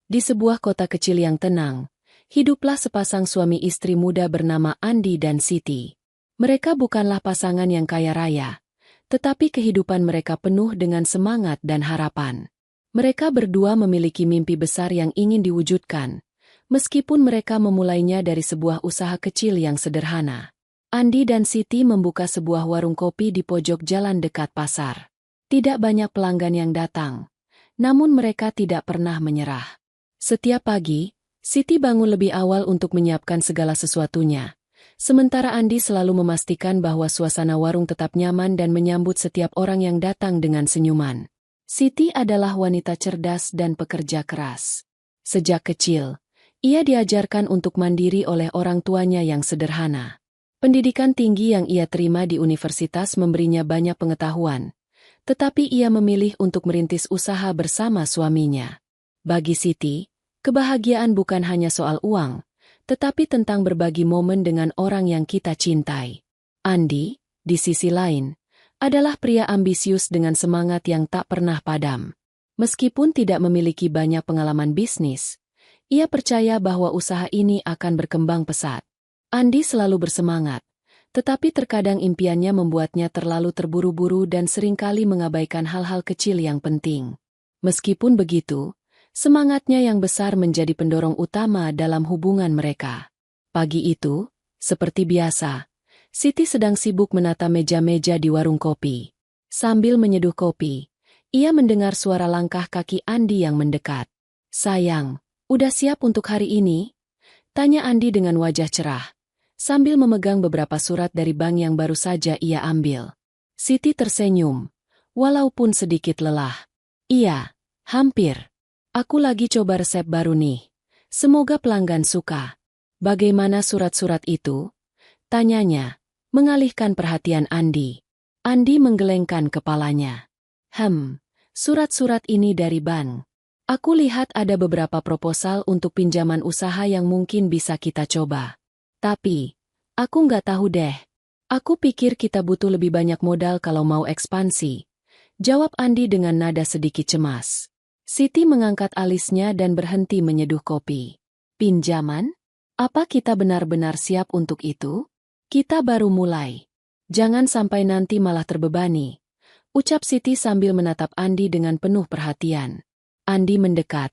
Di sebuah kota kecil yang tenang, hiduplah sepasang suami istri muda bernama Andi dan Siti. Mereka bukanlah pasangan yang kaya raya, tetapi kehidupan mereka penuh dengan semangat dan harapan. Mereka berdua memiliki mimpi besar yang ingin diwujudkan, meskipun mereka memulainya dari sebuah usaha kecil yang sederhana. Andi dan Siti membuka sebuah warung kopi di pojok jalan dekat pasar. Tidak banyak pelanggan yang datang, namun mereka tidak pernah menyerah. Setiap pagi, Siti bangun lebih awal untuk menyiapkan segala sesuatunya. Sementara Andi selalu memastikan bahwa suasana warung tetap nyaman dan menyambut setiap orang yang datang dengan senyuman. Siti adalah wanita cerdas dan pekerja keras. Sejak kecil, ia diajarkan untuk mandiri oleh orang tuanya yang sederhana. Pendidikan tinggi yang ia terima di universitas memberinya banyak pengetahuan, tetapi ia memilih untuk merintis usaha bersama suaminya. Bagi Siti, kebahagiaan bukan hanya soal uang, tetapi tentang berbagi momen dengan orang yang kita cintai. Andi, di sisi lain, adalah pria ambisius dengan semangat yang tak pernah padam. Meskipun tidak memiliki banyak pengalaman bisnis, ia percaya bahwa usaha ini akan berkembang pesat. Andi selalu bersemangat, tetapi terkadang impiannya membuatnya terlalu terburu-buru dan seringkali mengabaikan hal-hal kecil yang penting. Meskipun begitu, semangatnya yang besar menjadi pendorong utama dalam hubungan mereka. Pagi itu, seperti biasa, Siti sedang sibuk menata meja-meja di warung kopi. Sambil menyeduh kopi, ia mendengar suara langkah kaki Andi yang mendekat. "Sayang, udah siap untuk hari ini?" tanya Andi dengan wajah cerah, sambil memegang beberapa surat dari bank yang baru saja ia ambil. Siti tersenyum, walaupun sedikit lelah. "Iya, hampir. Aku lagi coba resep baru nih. Semoga pelanggan suka." "Bagaimana surat-surat itu?" tanyanya, mengalihkan perhatian Andi. Andi menggelengkan kepalanya. Surat-surat ini dari bank. Aku lihat ada beberapa proposal untuk pinjaman usaha yang mungkin bisa kita coba. Tapi, aku nggak tahu deh. Aku pikir kita butuh lebih banyak modal kalau mau ekspansi," jawab Andi dengan nada sedikit cemas. Siti mengangkat alisnya dan berhenti menyeduh kopi. "Pinjaman? Apa kita benar-benar siap untuk itu? Kita baru mulai. Jangan sampai nanti malah terbebani," ucap Siti sambil menatap Andi dengan penuh perhatian. Andi mendekat,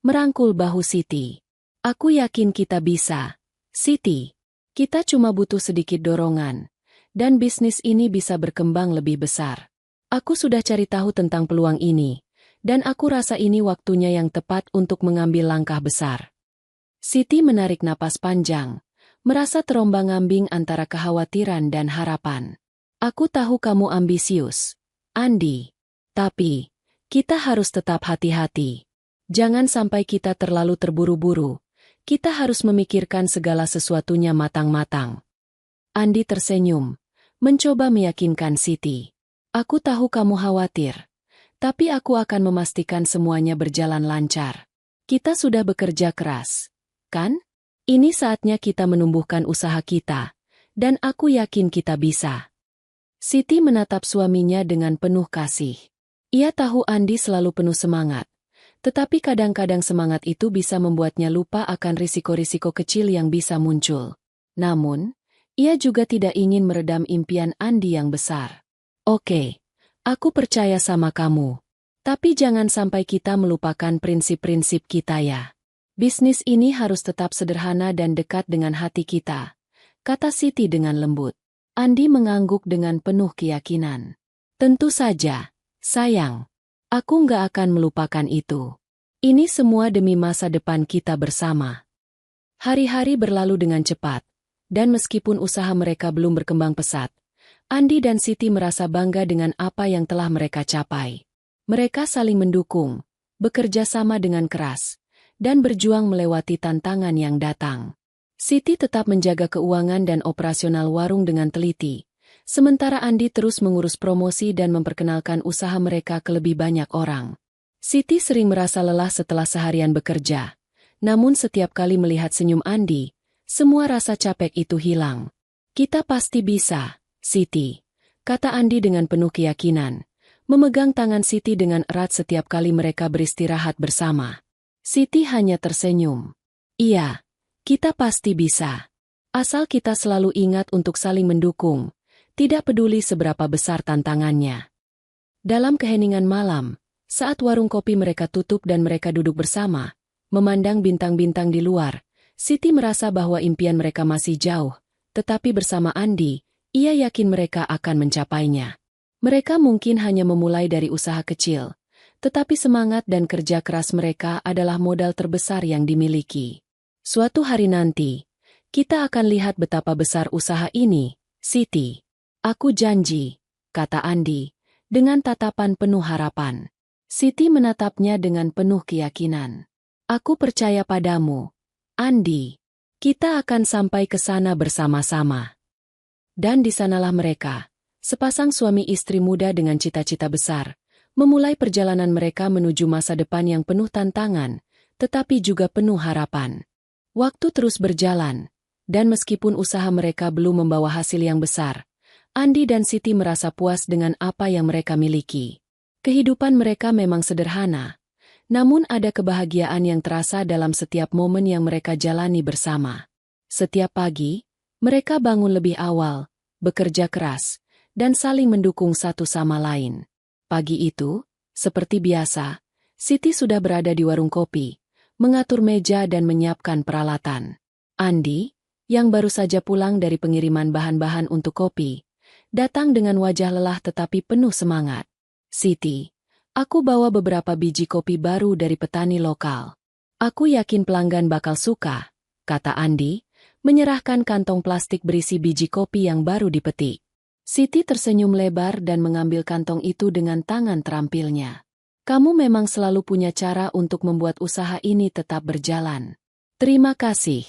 merangkul bahu Siti. "Aku yakin kita bisa, Siti. Kita cuma butuh sedikit dorongan, dan bisnis ini bisa berkembang lebih besar. Aku sudah cari tahu tentang peluang ini, dan aku rasa ini waktunya yang tepat untuk mengambil langkah besar." Siti menarik napas panjang, merasa terombang-ambing antara kekhawatiran dan harapan. "Aku tahu kamu ambisius, Andi. Tapi, kita harus tetap hati-hati. Jangan sampai kita terlalu terburu-buru. Kita harus memikirkan segala sesuatunya matang-matang." Andi tersenyum, mencoba meyakinkan Siti. "Aku tahu kamu khawatir. Tapi aku akan memastikan semuanya berjalan lancar. Kita sudah bekerja keras, kan? Ini saatnya kita menumbuhkan usaha kita, dan aku yakin kita bisa." Siti menatap suaminya dengan penuh kasih. Ia tahu Andi selalu penuh semangat, tetapi kadang-kadang semangat itu bisa membuatnya lupa akan risiko-risiko kecil yang bisa muncul. Namun, ia juga tidak ingin meredam impian Andi yang besar. "Oke. Aku percaya sama kamu. Tapi jangan sampai kita melupakan prinsip-prinsip kita ya. Bisnis ini harus tetap sederhana dan dekat dengan hati kita," kata Siti dengan lembut. Andi mengangguk dengan penuh keyakinan. "Tentu saja, sayang. Aku nggak akan melupakan itu. Ini semua demi masa depan kita bersama." Hari-hari berlalu dengan cepat, dan meskipun usaha mereka belum berkembang pesat, Andi dan Siti merasa bangga dengan apa yang telah mereka capai. Mereka saling mendukung, bekerja sama dengan keras, dan berjuang melewati tantangan yang datang. Siti tetap menjaga keuangan dan operasional warung dengan teliti, sementara Andi terus mengurus promosi dan memperkenalkan usaha mereka ke lebih banyak orang. Siti sering merasa lelah setelah seharian bekerja, namun setiap kali melihat senyum Andi, semua rasa capek itu hilang. "Kita pasti bisa, Siti," kata Andi dengan penuh keyakinan, memegang tangan Siti dengan erat setiap kali mereka beristirahat bersama. Siti hanya tersenyum. Iya, kita pasti bisa. Asal kita selalu ingat untuk saling mendukung, tidak peduli seberapa besar tantangannya. Dalam keheningan malam, saat warung kopi mereka tutup dan mereka duduk bersama, memandang bintang-bintang di luar, Siti merasa bahwa impian mereka masih jauh, tetapi bersama Andi, ia yakin mereka akan mencapainya. Mereka mungkin hanya memulai dari usaha kecil, tetapi semangat dan kerja keras mereka adalah modal terbesar yang dimiliki. Suatu hari nanti, kita akan lihat betapa besar usaha ini, Siti. Aku janji, kata Andi, dengan tatapan penuh harapan. Siti menatapnya dengan penuh keyakinan. Aku percaya padamu, Andi. Kita akan sampai ke sana bersama-sama. Dan di sanalah mereka, sepasang suami istri muda dengan cita-cita besar, memulai perjalanan mereka menuju masa depan yang penuh tantangan, tetapi juga penuh harapan. Waktu terus berjalan, dan meskipun usaha mereka belum membawa hasil yang besar, Andi dan Siti merasa puas dengan apa yang mereka miliki. Kehidupan mereka memang sederhana, namun ada kebahagiaan yang terasa dalam setiap momen yang mereka jalani bersama. Setiap pagi, mereka bangun lebih awal, bekerja keras, dan saling mendukung satu sama lain. Pagi itu, seperti biasa, Siti sudah berada di warung kopi, mengatur meja dan menyiapkan peralatan. Andi, yang baru saja pulang dari pengiriman bahan-bahan untuk kopi, datang dengan wajah lelah tetapi penuh semangat. Siti, aku bawa beberapa biji kopi baru dari petani lokal. Aku yakin pelanggan bakal suka, kata Andi, menyerahkan kantong plastik berisi biji kopi yang baru dipetik. Siti tersenyum lebar dan mengambil kantong itu dengan tangan terampilnya. Kamu memang selalu punya cara untuk membuat usaha ini tetap berjalan. Terima kasih,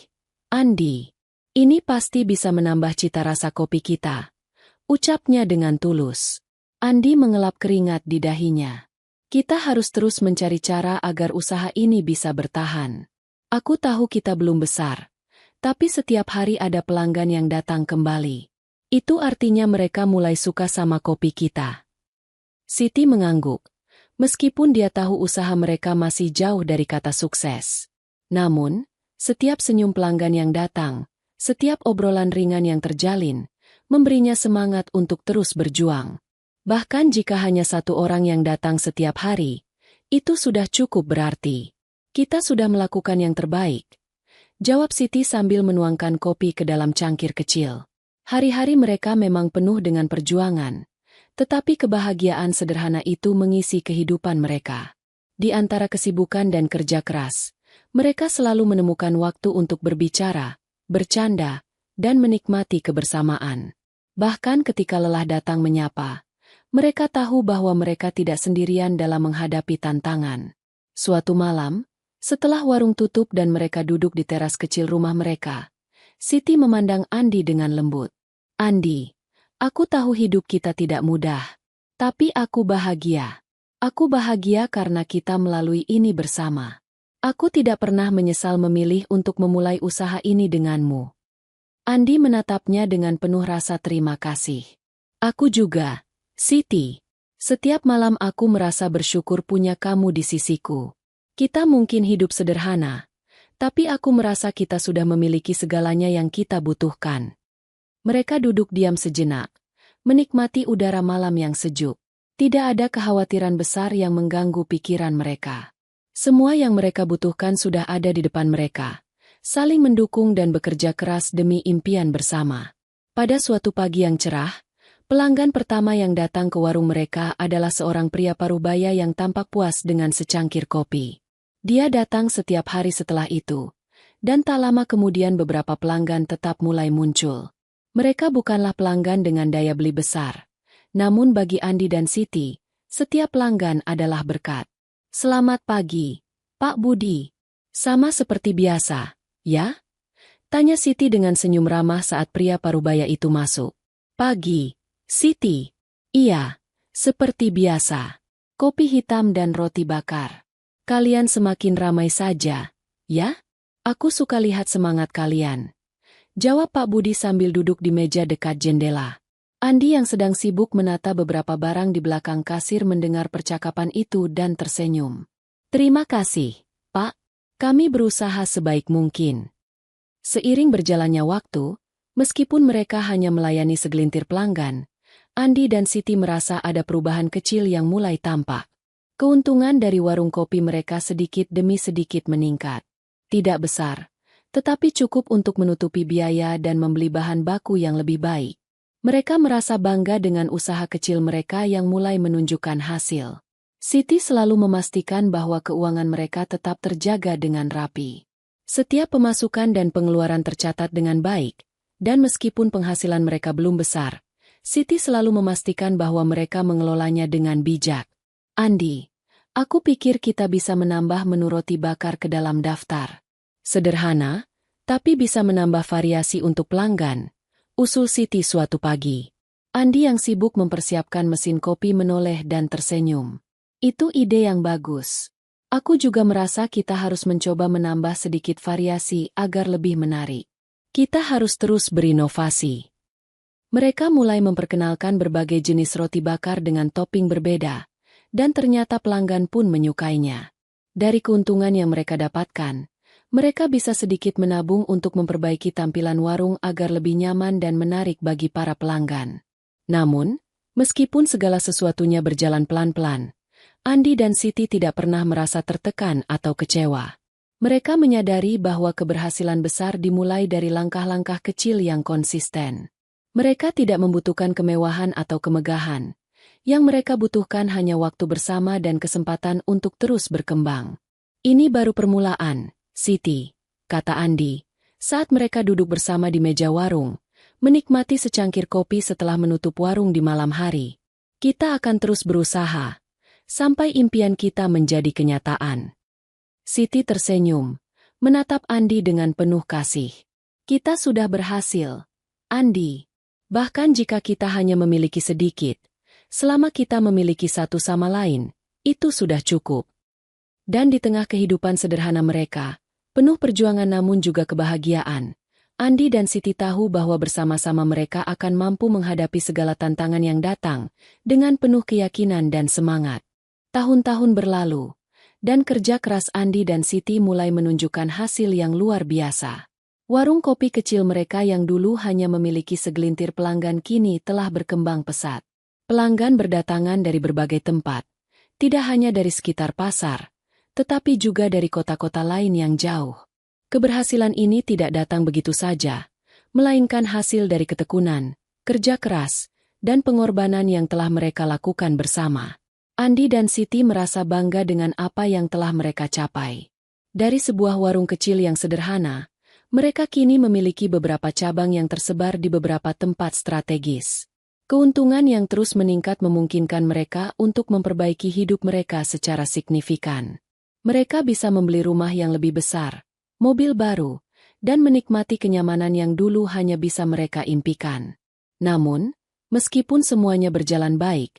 Andi. Ini pasti bisa menambah cita rasa kopi kita, ucapnya dengan tulus. Andi mengelap keringat di dahinya. Kita harus terus mencari cara agar usaha ini bisa bertahan. Aku tahu kita belum besar, tapi setiap hari ada pelanggan yang datang kembali. Itu artinya mereka mulai suka sama kopi kita. Siti mengangguk, meskipun dia tahu usaha mereka masih jauh dari kata sukses. Namun, setiap senyum pelanggan yang datang, setiap obrolan ringan yang terjalin, memberinya semangat untuk terus berjuang. Bahkan jika hanya satu orang yang datang setiap hari, itu sudah cukup berarti. Kita sudah melakukan yang terbaik, jawab Siti sambil menuangkan kopi ke dalam cangkir kecil. Hari-hari mereka memang penuh dengan perjuangan, tetapi kebahagiaan sederhana itu mengisi kehidupan mereka. Di antara kesibukan dan kerja keras, mereka selalu menemukan waktu untuk berbicara, bercanda, dan menikmati kebersamaan. Bahkan ketika lelah datang menyapa, mereka tahu bahwa mereka tidak sendirian dalam menghadapi tantangan. Suatu malam, setelah warung tutup dan mereka duduk di teras kecil rumah mereka, Siti memandang Andi dengan lembut. Andi, aku tahu hidup kita tidak mudah, tapi aku bahagia. Aku bahagia karena kita melalui ini bersama. Aku tidak pernah menyesal memilih untuk memulai usaha ini denganmu. Andi menatapnya dengan penuh rasa terima kasih. Aku juga, Siti. Setiap malam aku merasa bersyukur punya kamu di sisiku. Kita mungkin hidup sederhana, tapi aku merasa kita sudah memiliki segalanya yang kita butuhkan. Mereka duduk diam sejenak, menikmati udara malam yang sejuk. Tidak ada kekhawatiran besar yang mengganggu pikiran mereka. Semua yang mereka butuhkan sudah ada di depan mereka, saling mendukung dan bekerja keras demi impian bersama. Pada suatu pagi yang cerah, pelanggan pertama yang datang ke warung mereka adalah seorang pria parubaya yang tampak puas dengan secangkir kopi. Dia datang setiap hari setelah itu, dan tak lama kemudian beberapa pelanggan tetap mulai muncul. Mereka bukanlah pelanggan dengan daya beli besar, namun bagi Andi dan Siti, setiap pelanggan adalah berkat. Selamat pagi, Pak Budi. Sama seperti biasa, ya? Tanya Siti dengan senyum ramah saat pria parubaya itu masuk. Pagi, Siti. Iya, seperti biasa. Kopi hitam dan roti bakar. Kalian semakin ramai saja, ya? Aku suka lihat semangat kalian, jawab Pak Budi sambil duduk di meja dekat jendela. Andi yang sedang sibuk menata beberapa barang di belakang kasir mendengar percakapan itu dan tersenyum. Terima kasih, Pak. Kami berusaha sebaik mungkin. Seiring berjalannya waktu, meskipun mereka hanya melayani segelintir pelanggan, Andi dan Siti merasa ada perubahan kecil yang mulai tampak. Keuntungan dari warung kopi mereka sedikit demi sedikit meningkat. Tidak besar, tetapi cukup untuk menutupi biaya dan membeli bahan baku yang lebih baik. Mereka merasa bangga dengan usaha kecil mereka yang mulai menunjukkan hasil. Siti selalu memastikan bahwa keuangan mereka tetap terjaga dengan rapi. Setiap pemasukan dan pengeluaran tercatat dengan baik, dan meskipun penghasilan mereka belum besar, Siti selalu memastikan bahwa mereka mengelolanya dengan bijak. Andi, aku pikir kita bisa menambah menu roti bakar ke dalam daftar. Sederhana, tapi bisa menambah variasi untuk pelanggan, usul Siti suatu pagi. Andi yang sibuk mempersiapkan mesin kopi menoleh dan tersenyum. Itu ide yang bagus. Aku juga merasa kita harus mencoba menambah sedikit variasi agar lebih menarik. Kita harus terus berinovasi. Mereka mulai memperkenalkan berbagai jenis roti bakar dengan topping berbeda, dan ternyata pelanggan pun menyukainya. Dari keuntungan yang mereka dapatkan, mereka bisa sedikit menabung untuk memperbaiki tampilan warung agar lebih nyaman dan menarik bagi para pelanggan. Namun, meskipun segala sesuatunya berjalan pelan-pelan, Andi dan Siti tidak pernah merasa tertekan atau kecewa. Mereka menyadari bahwa keberhasilan besar dimulai dari langkah-langkah kecil yang konsisten. Mereka tidak membutuhkan kemewahan atau kemegahan. Yang mereka butuhkan hanya waktu bersama dan kesempatan untuk terus berkembang. Ini baru permulaan, Siti, kata Andi, saat mereka duduk bersama di meja warung, menikmati secangkir kopi setelah menutup warung di malam hari. Kita akan terus berusaha, sampai impian kita menjadi kenyataan. Siti tersenyum, menatap Andi dengan penuh kasih. Kita sudah berhasil, Andi. Bahkan jika kita hanya memiliki sedikit, selama kita memiliki satu sama lain, itu sudah cukup. Dan di tengah kehidupan sederhana mereka, penuh perjuangan namun juga kebahagiaan, Andi dan Siti tahu bahwa bersama-sama mereka akan mampu menghadapi segala tantangan yang datang, dengan penuh keyakinan dan semangat. Tahun-tahun berlalu, dan kerja keras Andi dan Siti mulai menunjukkan hasil yang luar biasa. Warung kopi kecil mereka yang dulu hanya memiliki segelintir pelanggan kini telah berkembang pesat. Pelanggan berdatangan dari berbagai tempat, tidak hanya dari sekitar pasar, tetapi juga dari kota-kota lain yang jauh. Keberhasilan ini tidak datang begitu saja, melainkan hasil dari ketekunan, kerja keras, dan pengorbanan yang telah mereka lakukan bersama. Andi dan Siti merasa bangga dengan apa yang telah mereka capai. Dari sebuah warung kecil yang sederhana, mereka kini memiliki beberapa cabang yang tersebar di beberapa tempat strategis. Keuntungan yang terus meningkat memungkinkan mereka untuk memperbaiki hidup mereka secara signifikan. Mereka bisa membeli rumah yang lebih besar, mobil baru, dan menikmati kenyamanan yang dulu hanya bisa mereka impikan. Namun, meskipun semuanya berjalan baik,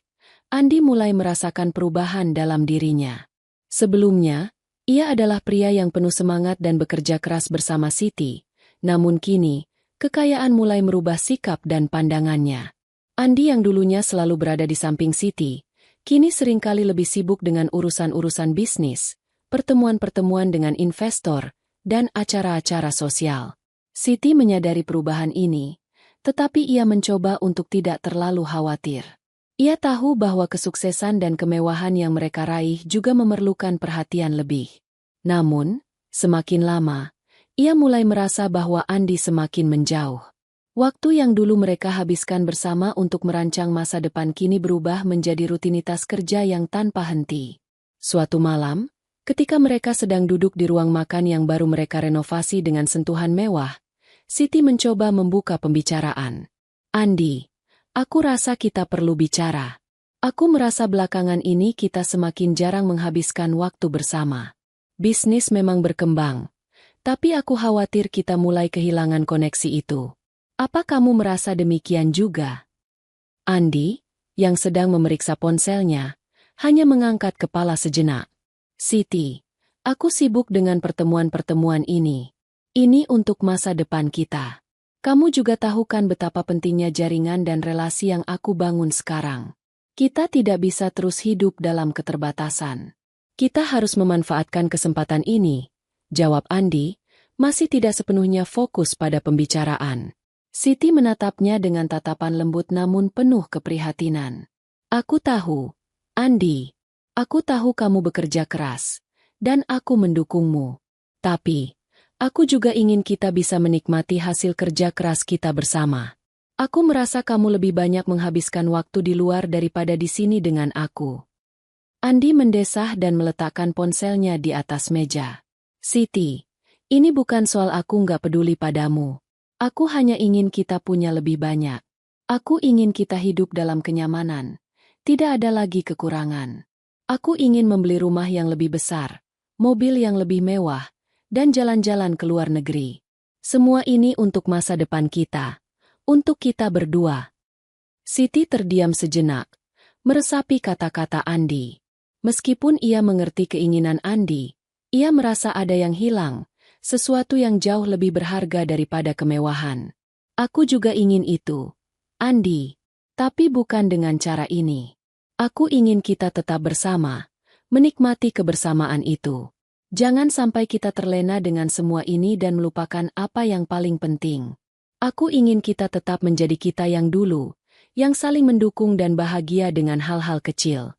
Andi mulai merasakan perubahan dalam dirinya. Sebelumnya, ia adalah pria yang penuh semangat dan bekerja keras bersama Siti, namun kini, kekayaan mulai merubah sikap dan pandangannya. Andi yang dulunya selalu berada di samping Siti, kini seringkali lebih sibuk dengan urusan-urusan bisnis, pertemuan-pertemuan dengan investor, dan acara-acara sosial. Siti menyadari perubahan ini, tetapi ia mencoba untuk tidak terlalu khawatir. Ia tahu bahwa kesuksesan dan kemewahan yang mereka raih juga memerlukan perhatian lebih. Namun, semakin lama, ia mulai merasa bahwa Andi semakin menjauh. Waktu yang dulu mereka habiskan bersama untuk merancang masa depan kini berubah menjadi rutinitas kerja yang tanpa henti. Suatu malam, ketika mereka sedang duduk di ruang makan yang baru mereka renovasi dengan sentuhan mewah, Siti mencoba membuka pembicaraan. Andi, aku rasa kita perlu bicara. Aku merasa belakangan ini kita semakin jarang menghabiskan waktu bersama. Bisnis memang berkembang, tapi aku khawatir kita mulai kehilangan koneksi itu. Apa kamu merasa demikian juga? Andi, yang sedang memeriksa ponselnya, hanya mengangkat kepala sejenak. Siti, aku sibuk dengan pertemuan-pertemuan ini. Ini untuk masa depan kita. Kamu juga tahu kan betapa pentingnya jaringan dan relasi yang aku bangun sekarang. Kita tidak bisa terus hidup dalam keterbatasan. Kita harus memanfaatkan kesempatan ini, jawab Andi, masih tidak sepenuhnya fokus pada pembicaraan. Siti menatapnya dengan tatapan lembut namun penuh keprihatinan. Aku tahu, Andi. Aku tahu kamu bekerja keras. Dan aku mendukungmu. Tapi, aku juga ingin kita bisa menikmati hasil kerja keras kita bersama. Aku merasa kamu lebih banyak menghabiskan waktu di luar daripada di sini dengan aku. Andi mendesah dan meletakkan ponselnya di atas meja. Siti, ini bukan soal aku nggak peduli padamu. Aku hanya ingin kita punya lebih banyak. Aku ingin kita hidup dalam kenyamanan. Tidak ada lagi kekurangan. Aku ingin membeli rumah yang lebih besar, mobil yang lebih mewah, dan jalan-jalan ke luar negeri. Semua ini untuk masa depan kita. Untuk kita berdua. Siti terdiam sejenak, meresapi kata-kata Andi. Meskipun ia mengerti keinginan Andi, ia merasa ada yang hilang, sesuatu yang jauh lebih berharga daripada kemewahan. Aku juga ingin itu, Andi. Tapi bukan dengan cara ini. Aku ingin kita tetap bersama, menikmati kebersamaan itu. Jangan sampai kita terlena dengan semua ini dan melupakan apa yang paling penting. Aku ingin kita tetap menjadi kita yang dulu, yang saling mendukung dan bahagia dengan hal-hal kecil.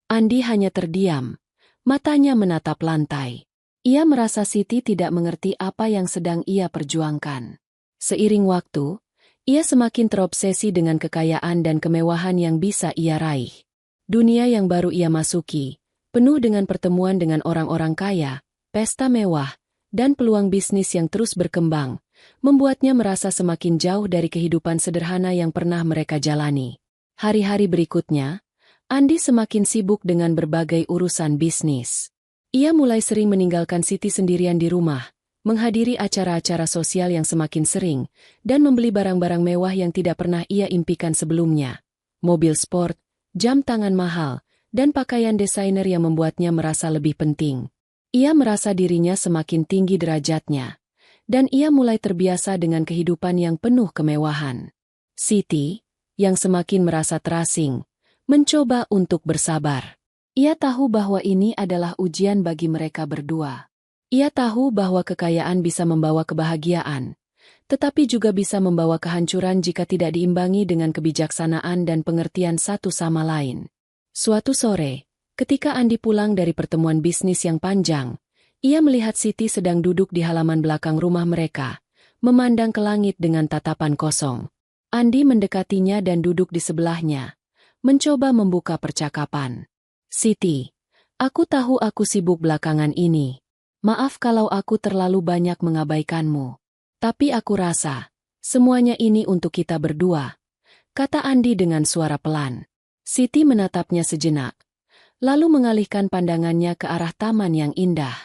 Andi hanya terdiam, matanya menatap lantai. Ia merasa Siti tidak mengerti apa yang sedang ia perjuangkan. Seiring waktu, ia semakin terobsesi dengan kekayaan dan kemewahan yang bisa ia raih. Dunia yang baru ia masuki, penuh dengan pertemuan dengan orang-orang kaya, pesta mewah, dan peluang bisnis yang terus berkembang, membuatnya merasa semakin jauh dari kehidupan sederhana yang pernah mereka jalani. Hari-hari berikutnya, Andi semakin sibuk dengan berbagai urusan bisnis. Ia mulai sering meninggalkan Siti sendirian di rumah, menghadiri acara-acara sosial yang semakin sering, dan membeli barang-barang mewah yang tidak pernah ia impikan sebelumnya. Mobil sport, jam tangan mahal, dan pakaian desainer yang membuatnya merasa lebih penting. Ia merasa dirinya semakin tinggi derajatnya. Dan ia mulai terbiasa dengan kehidupan yang penuh kemewahan. Siti, yang semakin merasa terasing, mencoba untuk bersabar. Ia tahu bahwa ini adalah ujian bagi mereka berdua. Ia tahu bahwa kekayaan bisa membawa kebahagiaan, tetapi juga bisa membawa kehancuran jika tidak diimbangi dengan kebijaksanaan dan pengertian satu sama lain. Suatu sore, ketika Andi pulang dari pertemuan bisnis yang panjang, ia melihat Siti sedang duduk di halaman belakang rumah mereka, memandang ke langit dengan tatapan kosong. Andi mendekatinya dan duduk di sebelahnya, mencoba membuka percakapan. Siti, aku tahu aku sibuk belakangan ini. Maaf kalau aku terlalu banyak mengabaikanmu. Tapi aku rasa, semuanya ini untuk kita berdua, kata Andi dengan suara pelan. Siti menatapnya sejenak, lalu mengalihkan pandangannya ke arah taman yang indah.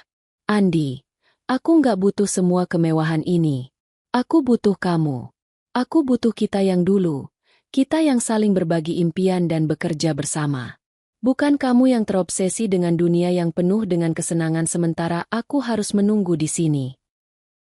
Andi, aku nggak butuh semua kemewahan ini. Aku butuh kamu. Aku butuh kita yang dulu. Kita yang saling berbagi impian dan bekerja bersama. Bukan kamu yang terobsesi dengan dunia yang penuh dengan kesenangan sementara aku harus menunggu di sini.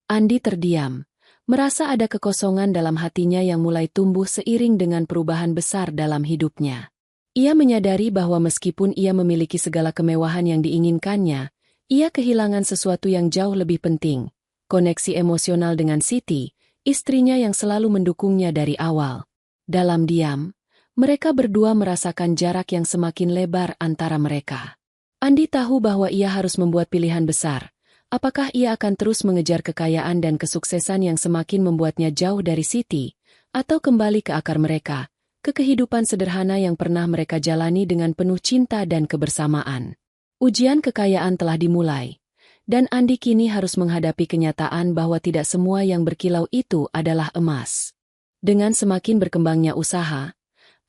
Andi terdiam, merasa ada kekosongan dalam hatinya yang mulai tumbuh seiring dengan perubahan besar dalam hidupnya. Ia menyadari bahwa meskipun ia memiliki segala kemewahan yang diinginkannya, ia kehilangan sesuatu yang jauh lebih penting, koneksi emosional dengan Siti, istrinya yang selalu mendukungnya dari awal. Dalam diam, mereka berdua merasakan jarak yang semakin lebar antara mereka. Andi tahu bahwa ia harus membuat pilihan besar. Apakah ia akan terus mengejar kekayaan dan kesuksesan yang semakin membuatnya jauh dari Siti, atau kembali ke akar mereka, ke kehidupan sederhana yang pernah mereka jalani dengan penuh cinta dan kebersamaan. Ujian kekayaan telah dimulai, dan Andi kini harus menghadapi kenyataan bahwa tidak semua yang berkilau itu adalah emas. Dengan semakin berkembangnya usaha,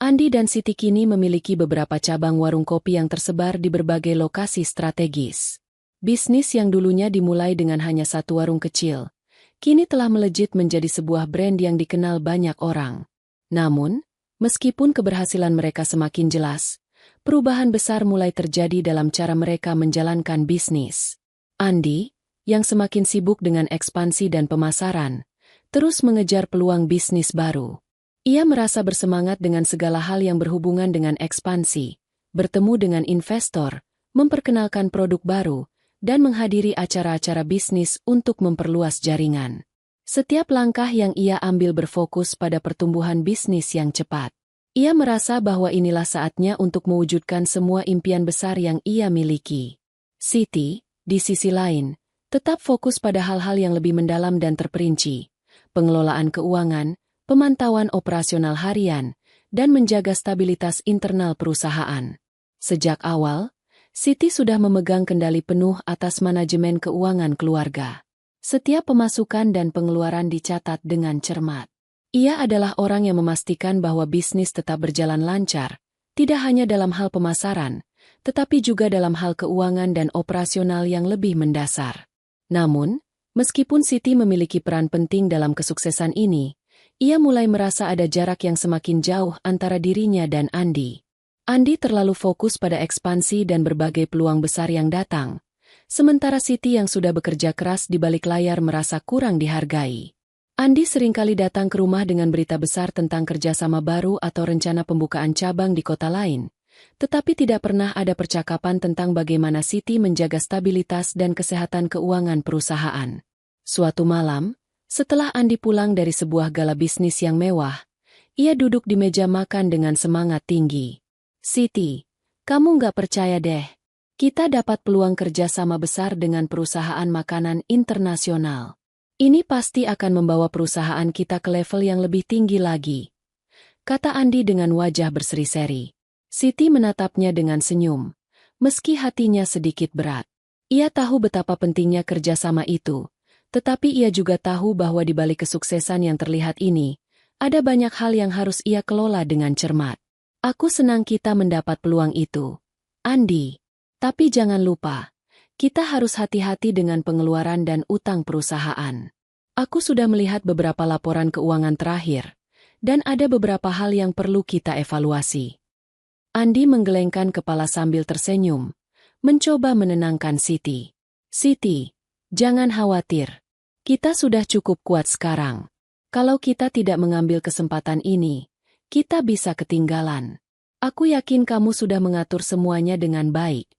Andi dan Siti kini memiliki beberapa cabang warung kopi yang tersebar di berbagai lokasi strategis. Bisnis yang dulunya dimulai dengan hanya satu warung kecil, kini telah melejit menjadi sebuah brand yang dikenal banyak orang. Namun, meskipun keberhasilan mereka semakin jelas, perubahan besar mulai terjadi dalam cara mereka menjalankan bisnis. Andi, yang semakin sibuk dengan ekspansi dan pemasaran, terus mengejar peluang bisnis baru. Ia merasa bersemangat dengan segala hal yang berhubungan dengan ekspansi, bertemu dengan investor, memperkenalkan produk baru, dan menghadiri acara-acara bisnis untuk memperluas jaringan. Setiap langkah yang ia ambil berfokus pada pertumbuhan bisnis yang cepat. Ia merasa bahwa inilah saatnya untuk mewujudkan semua impian besar yang ia miliki. Siti, di sisi lain, tetap fokus pada hal-hal yang lebih mendalam dan terperinci. Pengelolaan keuangan, pemantauan operasional harian, dan menjaga stabilitas internal perusahaan. Sejak awal, Siti sudah memegang kendali penuh atas manajemen keuangan keluarga. Setiap pemasukan dan pengeluaran dicatat dengan cermat. Ia adalah orang yang memastikan bahwa bisnis tetap berjalan lancar, tidak hanya dalam hal pemasaran, tetapi juga dalam hal keuangan dan operasional yang lebih mendasar. Namun, meskipun Siti memiliki peran penting dalam kesuksesan ini, ia mulai merasa ada jarak yang semakin jauh antara dirinya dan Andi. Andi terlalu fokus pada ekspansi dan berbagai peluang besar yang datang, sementara Siti yang sudah bekerja keras di balik layar merasa kurang dihargai. Andi seringkali datang ke rumah dengan berita besar tentang kerjasama baru atau rencana pembukaan cabang di kota lain, tetapi tidak pernah ada percakapan tentang bagaimana Siti menjaga stabilitas dan kesehatan keuangan perusahaan. Suatu malam, setelah Andi pulang dari sebuah gala bisnis yang mewah, ia duduk di meja makan dengan semangat tinggi. Siti, kamu nggak percaya deh. Kita dapat peluang kerja sama besar dengan perusahaan makanan internasional. Ini pasti akan membawa perusahaan kita ke level yang lebih tinggi lagi, kata Andi dengan wajah berseri-seri. Siti menatapnya dengan senyum, meski hatinya sedikit berat. Ia tahu betapa pentingnya kerjasama itu, tetapi ia juga tahu bahwa di balik kesuksesan yang terlihat ini, ada banyak hal yang harus ia kelola dengan cermat. Aku senang kita mendapat peluang itu, Andi. Tapi jangan lupa, kita harus hati-hati dengan pengeluaran dan utang perusahaan. Aku sudah melihat beberapa laporan keuangan terakhir, dan ada beberapa hal yang perlu kita evaluasi. Andi menggelengkan kepala sambil tersenyum, mencoba menenangkan Siti. Siti, jangan khawatir. Kita sudah cukup kuat sekarang. Kalau kita tidak mengambil kesempatan ini, kita bisa ketinggalan. Aku yakin kamu sudah mengatur semuanya dengan baik.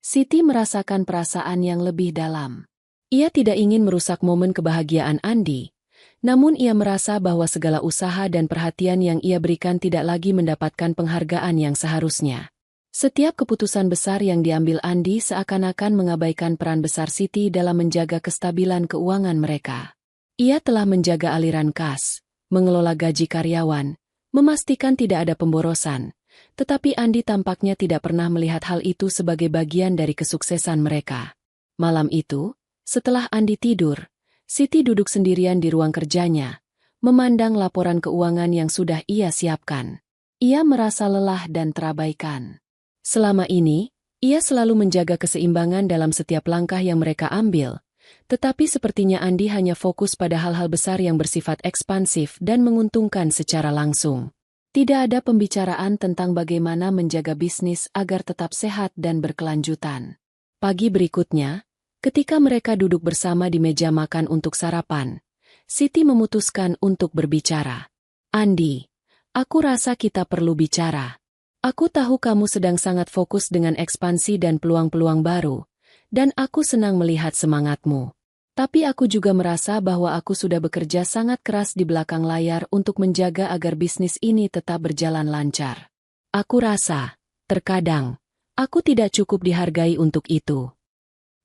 Siti merasakan perasaan yang lebih dalam. Ia tidak ingin merusak momen kebahagiaan Andi, namun ia merasa bahwa segala usaha dan perhatian yang ia berikan tidak lagi mendapatkan penghargaan yang seharusnya. Setiap keputusan besar yang diambil Andi seakan-akan mengabaikan peran besar Siti dalam menjaga kestabilan keuangan mereka. Ia telah menjaga aliran kas, mengelola gaji karyawan, memastikan tidak ada pemborosan, tetapi Andi tampaknya tidak pernah melihat hal itu sebagai bagian dari kesuksesan mereka. Malam itu, setelah Andi tidur, Siti duduk sendirian di ruang kerjanya, memandang laporan keuangan yang sudah ia siapkan. Ia merasa lelah dan terabaikan. Selama ini, ia selalu menjaga keseimbangan dalam setiap langkah yang mereka ambil, tetapi sepertinya Andi hanya fokus pada hal-hal besar yang bersifat ekspansif dan menguntungkan secara langsung. Tidak ada pembicaraan tentang bagaimana menjaga bisnis agar tetap sehat dan berkelanjutan. Pagi berikutnya, ketika mereka duduk bersama di meja makan untuk sarapan, Siti memutuskan untuk berbicara. Andi, aku rasa kita perlu bicara. Aku tahu kamu sedang sangat fokus dengan ekspansi dan peluang-peluang baru, dan aku senang melihat semangatmu. Tapi aku juga merasa bahwa aku sudah bekerja sangat keras di belakang layar untuk menjaga agar bisnis ini tetap berjalan lancar. Aku rasa, terkadang, aku tidak cukup dihargai untuk itu.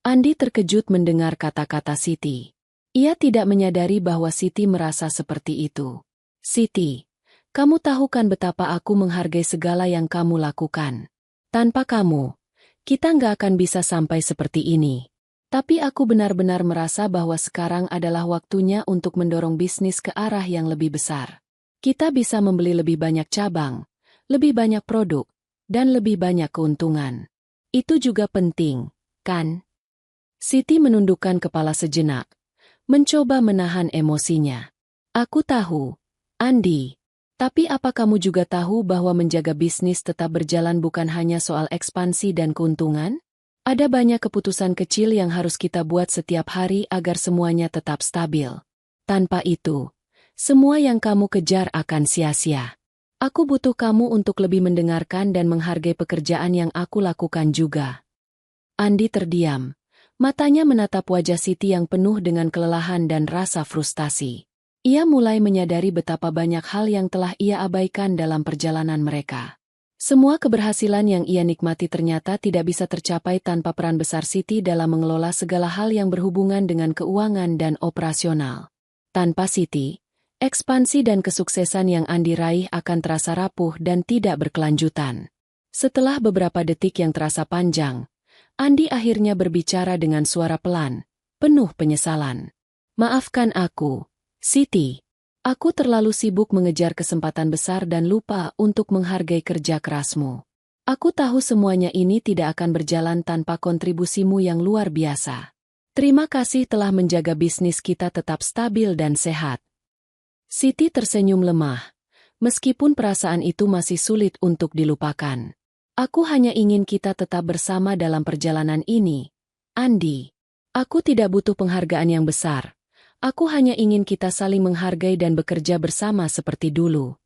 Andi terkejut mendengar kata-kata Siti. Ia tidak menyadari bahwa Siti merasa seperti itu. Siti, kamu tahu kan betapa aku menghargai segala yang kamu lakukan. Tanpa kamu, kita nggak akan bisa sampai seperti ini. Tapi aku benar-benar merasa bahwa sekarang adalah waktunya untuk mendorong bisnis ke arah yang lebih besar. Kita bisa membeli lebih banyak cabang, lebih banyak produk, dan lebih banyak keuntungan. Itu juga penting, kan? Siti menundukkan kepala sejenak, mencoba menahan emosinya. Aku tahu, Andi. Tapi apa kamu juga tahu bahwa menjaga bisnis tetap berjalan bukan hanya soal ekspansi dan keuntungan? Ada banyak keputusan kecil yang harus kita buat setiap hari agar semuanya tetap stabil. Tanpa itu, semua yang kamu kejar akan sia-sia. Aku butuh kamu untuk lebih mendengarkan dan menghargai pekerjaan yang aku lakukan juga. Andi terdiam, Matanya menatap wajah Siti yang penuh dengan kelelahan dan rasa frustasi. Ia mulai menyadari betapa banyak hal yang telah ia abaikan dalam perjalanan mereka. Semua keberhasilan yang ia nikmati ternyata tidak bisa tercapai tanpa peran besar Siti dalam mengelola segala hal yang berhubungan dengan keuangan dan operasional. Tanpa Siti, ekspansi dan kesuksesan yang Andi raih akan terasa rapuh dan tidak berkelanjutan. Setelah beberapa detik yang terasa panjang, Andi akhirnya berbicara dengan suara pelan, penuh penyesalan. "Maafkan aku, Siti. Aku terlalu sibuk mengejar kesempatan besar dan lupa untuk menghargai kerja kerasmu. Aku tahu semuanya ini tidak akan berjalan tanpa kontribusimu yang luar biasa. Terima kasih telah menjaga bisnis kita tetap stabil dan sehat." Siti tersenyum lemah, meskipun perasaan itu masih sulit untuk dilupakan. "Aku hanya ingin kita tetap bersama dalam perjalanan ini, Andi. Aku tidak butuh penghargaan yang besar. Aku hanya ingin kita saling menghargai dan bekerja bersama seperti dulu."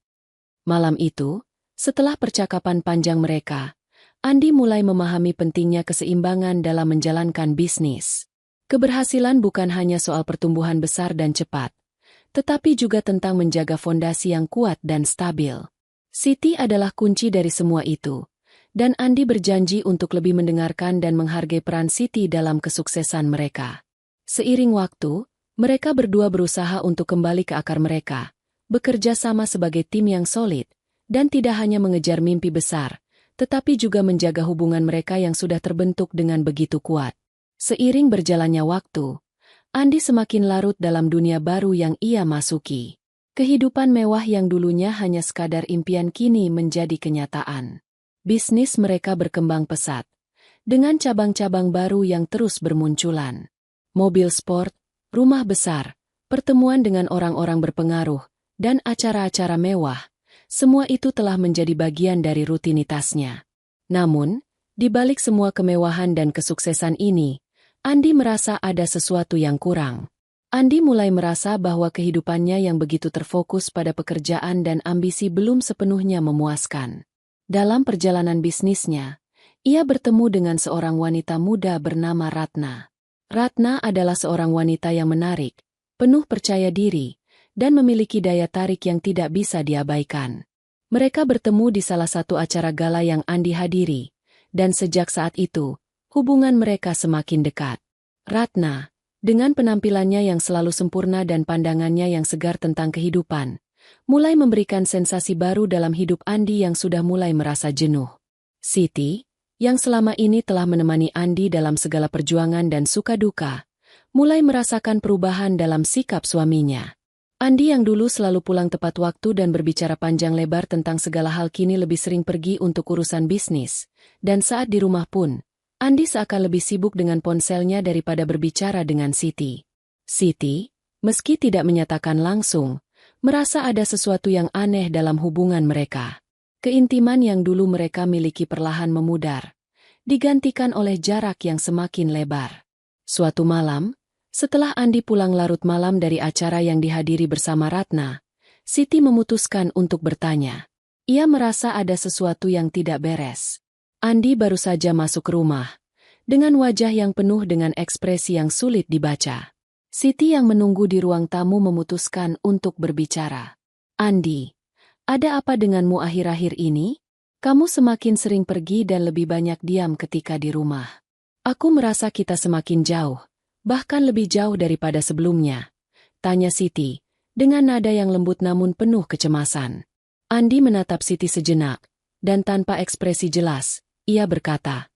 Malam itu, setelah percakapan panjang mereka, Andi mulai memahami pentingnya keseimbangan dalam menjalankan bisnis. Keberhasilan bukan hanya soal pertumbuhan besar dan cepat, tetapi juga tentang menjaga fondasi yang kuat dan stabil. Siti adalah kunci dari semua itu, dan Andi berjanji untuk lebih mendengarkan dan menghargai peran Siti dalam kesuksesan mereka. Seiring waktu, mereka berdua berusaha untuk kembali ke akar mereka, bekerja sama sebagai tim yang solid, dan tidak hanya mengejar mimpi besar, tetapi juga menjaga hubungan mereka yang sudah terbentuk dengan begitu kuat. Seiring berjalannya waktu, Andi semakin larut dalam dunia baru yang ia masuki. Kehidupan mewah yang dulunya hanya sekadar impian kini menjadi kenyataan. Bisnis mereka berkembang pesat, dengan cabang-cabang baru yang terus bermunculan. Mobil sport, rumah besar, pertemuan dengan orang-orang berpengaruh, dan acara-acara mewah, semua itu telah menjadi bagian dari rutinitasnya. Namun, di balik semua kemewahan dan kesuksesan ini, Andi merasa ada sesuatu yang kurang. Andi mulai merasa bahwa kehidupannya yang begitu terfokus pada pekerjaan dan ambisi belum sepenuhnya memuaskan. Dalam perjalanan bisnisnya, ia bertemu dengan seorang wanita muda bernama Ratna. Ratna adalah seorang wanita yang menarik, penuh percaya diri, dan memiliki daya tarik yang tidak bisa diabaikan. Mereka bertemu di salah satu acara gala yang Andi hadiri, dan sejak saat itu, hubungan mereka semakin dekat. Ratna, dengan penampilannya yang selalu sempurna dan pandangannya yang segar tentang kehidupan, mulai memberikan sensasi baru dalam hidup Andi yang sudah mulai merasa jenuh. Siti, yang selama ini telah menemani Andi dalam segala perjuangan dan suka duka, mulai merasakan perubahan dalam sikap suaminya. Andi yang dulu selalu pulang tepat waktu dan berbicara panjang lebar tentang segala hal kini lebih sering pergi untuk urusan bisnis, dan saat di rumah pun, Andi seakan lebih sibuk dengan ponselnya daripada berbicara dengan Siti. Siti, meski tidak menyatakan langsung, merasa ada sesuatu yang aneh dalam hubungan mereka. Keintiman yang dulu mereka miliki perlahan memudar, digantikan oleh jarak yang semakin lebar. Suatu malam, setelah Andi pulang larut malam dari acara yang dihadiri bersama Ratna, Siti memutuskan untuk bertanya. Ia merasa ada sesuatu yang tidak beres. Andi baru saja masuk rumah, dengan wajah yang penuh dengan ekspresi yang sulit dibaca. Siti yang menunggu di ruang tamu memutuskan untuk berbicara. "Andi, ada apa denganmu akhir-akhir ini? Kamu semakin sering pergi dan lebih banyak diam ketika di rumah. Aku merasa kita semakin jauh, bahkan lebih jauh daripada sebelumnya," tanya Siti, dengan nada yang lembut namun penuh kecemasan. Andi menatap Siti sejenak, dan tanpa ekspresi jelas, ia berkata,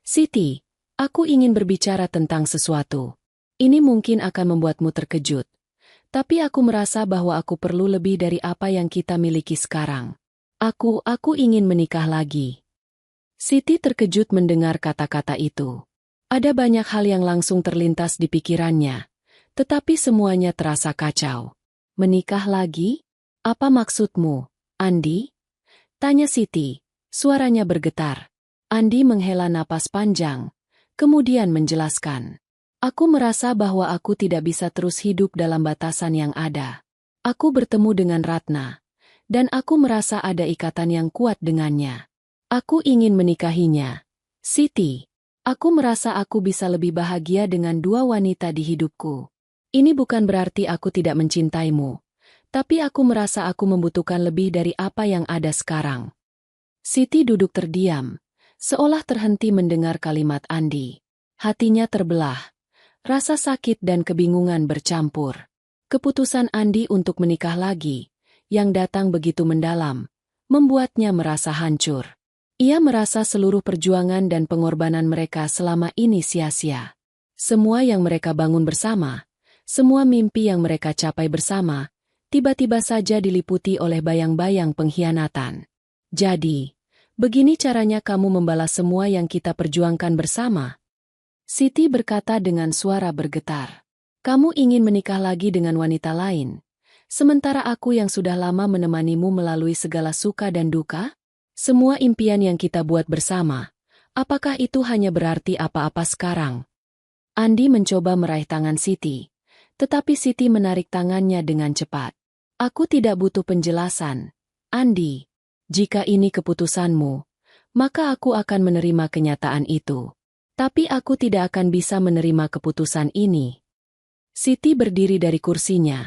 "Siti, aku ingin berbicara tentang sesuatu. Ini mungkin akan membuatmu terkejut. Tapi aku merasa bahwa aku perlu lebih dari apa yang kita miliki sekarang. Aku ingin menikah lagi." Siti terkejut mendengar kata-kata itu. Ada banyak hal yang langsung terlintas di pikirannya, tetapi semuanya terasa kacau. "Menikah lagi? Apa maksudmu, Andi?" tanya Siti, suaranya bergetar. Andi menghela napas panjang, kemudian menjelaskan. "Aku merasa bahwa aku tidak bisa terus hidup dalam batasan yang ada. Aku bertemu dengan Ratna, dan aku merasa ada ikatan yang kuat dengannya. Aku ingin menikahinya, Siti." Aku merasa aku bisa lebih bahagia dengan dua wanita di hidupku. Ini bukan berarti aku tidak mencintaimu, tapi aku merasa aku membutuhkan lebih dari apa yang ada sekarang. Siti duduk terdiam, seolah terhenti mendengar kalimat Andi. Hatinya terbelah, rasa sakit dan kebingungan bercampur. Keputusan Andi untuk menikah lagi, yang datang begitu mendalam, membuatnya merasa hancur. Ia merasa seluruh perjuangan dan pengorbanan mereka selama ini sia-sia. Semua yang mereka bangun bersama, semua mimpi yang mereka capai bersama, tiba-tiba saja diliputi oleh bayang-bayang pengkhianatan. Jadi, begini caranya kamu membalas semua yang kita perjuangkan bersama? Siti berkata dengan suara bergetar. Kamu ingin menikah lagi dengan wanita lain, sementara aku yang sudah lama menemanimu melalui segala suka dan duka? Semua impian yang kita buat bersama, apakah itu hanya berarti apa-apa sekarang? Andi mencoba meraih tangan Siti, tetapi Siti menarik tangannya dengan cepat. Aku tidak butuh penjelasan, Andi. Jika ini keputusanmu, maka aku akan menerima kenyataan itu. Tapi aku tidak akan bisa menerima keputusan ini. Siti berdiri dari kursinya.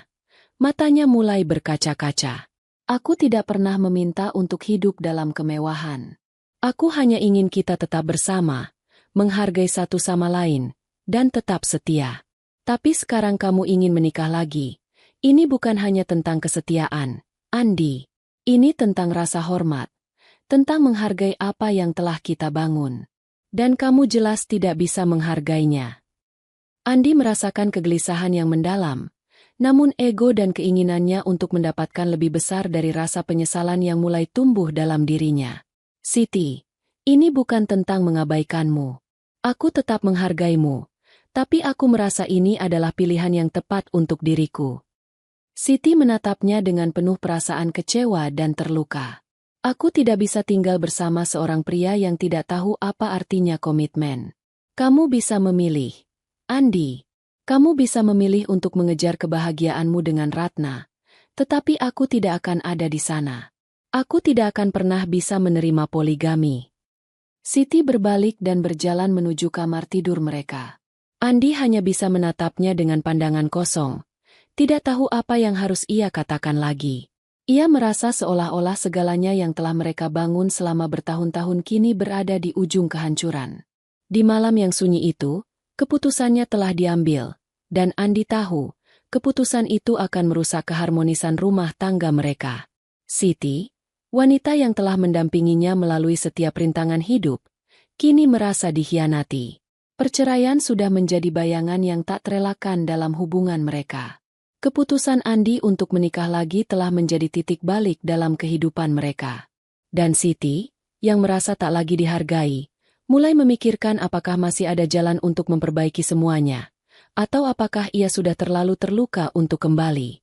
Matanya mulai berkaca-kaca. Aku tidak pernah meminta untuk hidup dalam kemewahan. Aku hanya ingin kita tetap bersama, menghargai satu sama lain, dan tetap setia. Tapi sekarang kamu ingin menikah lagi. Ini bukan hanya tentang kesetiaan, Andi. Ini tentang rasa hormat, tentang menghargai apa yang telah kita bangun. Dan kamu jelas tidak bisa menghargainya. Andi merasakan kegelisahan yang mendalam, namun ego dan keinginannya untuk mendapatkan lebih besar dari rasa penyesalan yang mulai tumbuh dalam dirinya. Siti, ini bukan tentang mengabaikanmu. Aku tetap menghargaimu, tapi aku merasa ini adalah pilihan yang tepat untuk diriku. Siti menatapnya dengan penuh perasaan kecewa dan terluka. Aku tidak bisa tinggal bersama seorang pria yang tidak tahu apa artinya komitmen. Kamu bisa memilih. Andi, kamu bisa memilih untuk mengejar kebahagiaanmu dengan Ratna, tetapi aku tidak akan ada di sana. Aku tidak akan pernah bisa menerima poligami. Siti berbalik dan berjalan menuju kamar tidur mereka. Andi hanya bisa menatapnya dengan pandangan kosong, tidak tahu apa yang harus ia katakan lagi. Ia merasa seolah-olah segalanya yang telah mereka bangun selama bertahun-tahun kini berada di ujung kehancuran. Di malam yang sunyi itu, keputusannya telah diambil, dan Andi tahu, keputusan itu akan merusak keharmonisan rumah tangga mereka. Siti, wanita yang telah mendampinginya melalui setiap rintangan hidup, kini merasa dikhianati. Perceraian sudah menjadi bayangan yang tak terelakkan dalam hubungan mereka. Keputusan Andi untuk menikah lagi telah menjadi titik balik dalam kehidupan mereka. Dan Siti, yang merasa tak lagi dihargai, mulai memikirkan apakah masih ada jalan untuk memperbaiki semuanya, atau apakah ia sudah terlalu terluka untuk kembali.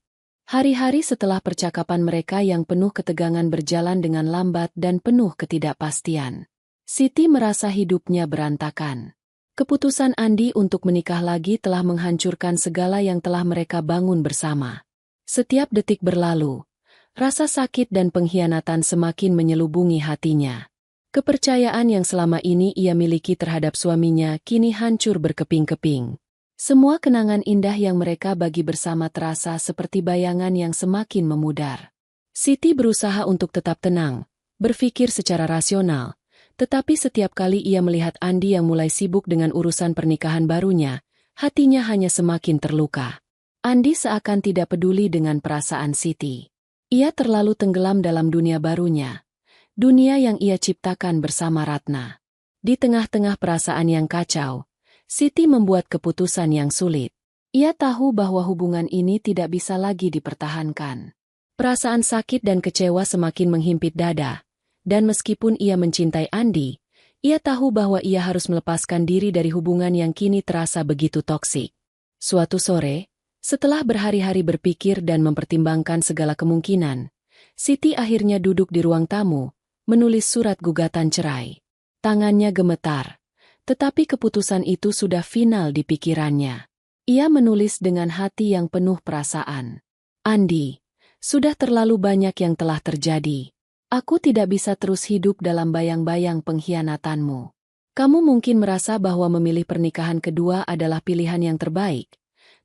Hari-hari setelah percakapan mereka yang penuh ketegangan berjalan dengan lambat dan penuh ketidakpastian. Siti merasa hidupnya berantakan. Keputusan Andi untuk menikah lagi telah menghancurkan segala yang telah mereka bangun bersama. Setiap detik berlalu, rasa sakit dan pengkhianatan semakin menyelubungi hatinya. Kepercayaan yang selama ini ia miliki terhadap suaminya kini hancur berkeping-keping. Semua kenangan indah yang mereka bagi bersama terasa seperti bayangan yang semakin memudar. Siti berusaha untuk tetap tenang, berpikir secara rasional, tetapi setiap kali ia melihat Andi yang mulai sibuk dengan urusan pernikahan barunya, hatinya hanya semakin terluka. Andi seakan tidak peduli dengan perasaan Siti. Ia terlalu tenggelam dalam dunia barunya. Dunia yang ia ciptakan bersama Ratna. Di tengah-tengah perasaan yang kacau, Siti membuat keputusan yang sulit. Ia tahu bahwa hubungan ini tidak bisa lagi dipertahankan. Perasaan sakit dan kecewa semakin menghimpit dada, dan meskipun ia mencintai Andi, ia tahu bahwa ia harus melepaskan diri dari hubungan yang kini terasa begitu toksik. Suatu sore, setelah berhari-hari berpikir dan mempertimbangkan segala kemungkinan, Siti akhirnya duduk di ruang tamu, menulis surat gugatan cerai. Tangannya gemetar, tetapi keputusan itu sudah final di pikirannya. Ia menulis dengan hati yang penuh perasaan. Andi, sudah terlalu banyak yang telah terjadi. Aku tidak bisa terus hidup dalam bayang-bayang pengkhianatanmu. Kamu mungkin merasa bahwa memilih pernikahan kedua adalah pilihan yang terbaik,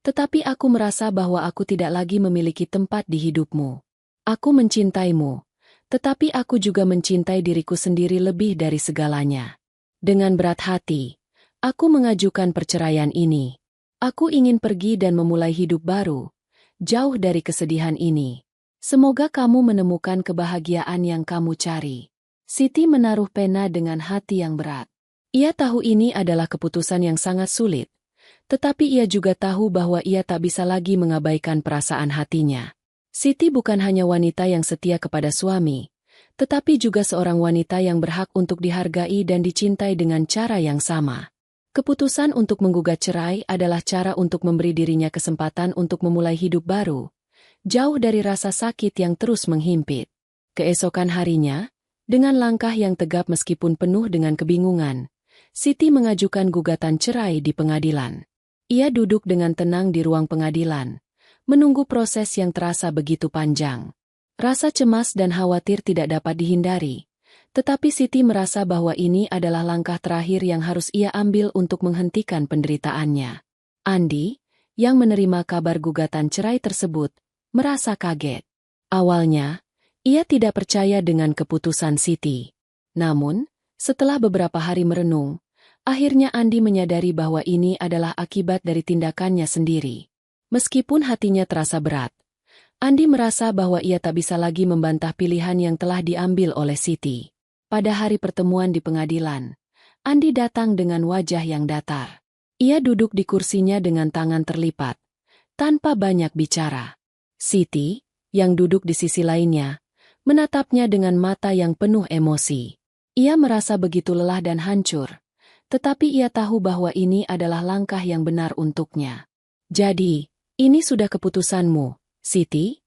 tetapi aku merasa bahwa aku tidak lagi memiliki tempat di hidupmu. Aku mencintaimu, tetapi aku juga mencintai diriku sendiri lebih dari segalanya. Dengan berat hati, aku mengajukan perceraian ini. Aku ingin pergi dan memulai hidup baru, jauh dari kesedihan ini. Semoga kamu menemukan kebahagiaan yang kamu cari. Siti menaruh pena dengan hati yang berat. Ia tahu ini adalah keputusan yang sangat sulit, tetapi ia juga tahu bahwa ia tak bisa lagi mengabaikan perasaan hatinya. Siti bukan hanya wanita yang setia kepada suami, tetapi juga seorang wanita yang berhak untuk dihargai dan dicintai dengan cara yang sama. Keputusan untuk menggugat cerai adalah cara untuk memberi dirinya kesempatan untuk memulai hidup baru, jauh dari rasa sakit yang terus menghimpit. Keesokan harinya, dengan langkah yang tegap meskipun penuh dengan kebingungan, Siti mengajukan gugatan cerai di pengadilan. Ia duduk dengan tenang di ruang pengadilan, menunggu proses yang terasa begitu panjang. Rasa cemas dan khawatir tidak dapat dihindari, tetapi Siti merasa bahwa ini adalah langkah terakhir yang harus ia ambil untuk menghentikan penderitaannya. Andi, yang menerima kabar gugatan cerai tersebut, merasa kaget. Awalnya, ia tidak percaya dengan keputusan Siti. Namun, setelah beberapa hari merenung, akhirnya Andi menyadari bahwa ini adalah akibat dari tindakannya sendiri. Meskipun hatinya terasa berat, Andi merasa bahwa ia tak bisa lagi membantah pilihan yang telah diambil oleh Siti. Pada hari pertemuan di pengadilan, Andi datang dengan wajah yang datar. Ia duduk di kursinya dengan tangan terlipat, tanpa banyak bicara. Siti, yang duduk di sisi lainnya, menatapnya dengan mata yang penuh emosi. Ia merasa begitu lelah dan hancur, tetapi ia tahu bahwa ini adalah langkah yang benar untuknya. "Jadi, ini sudah keputusanmu, Siti?"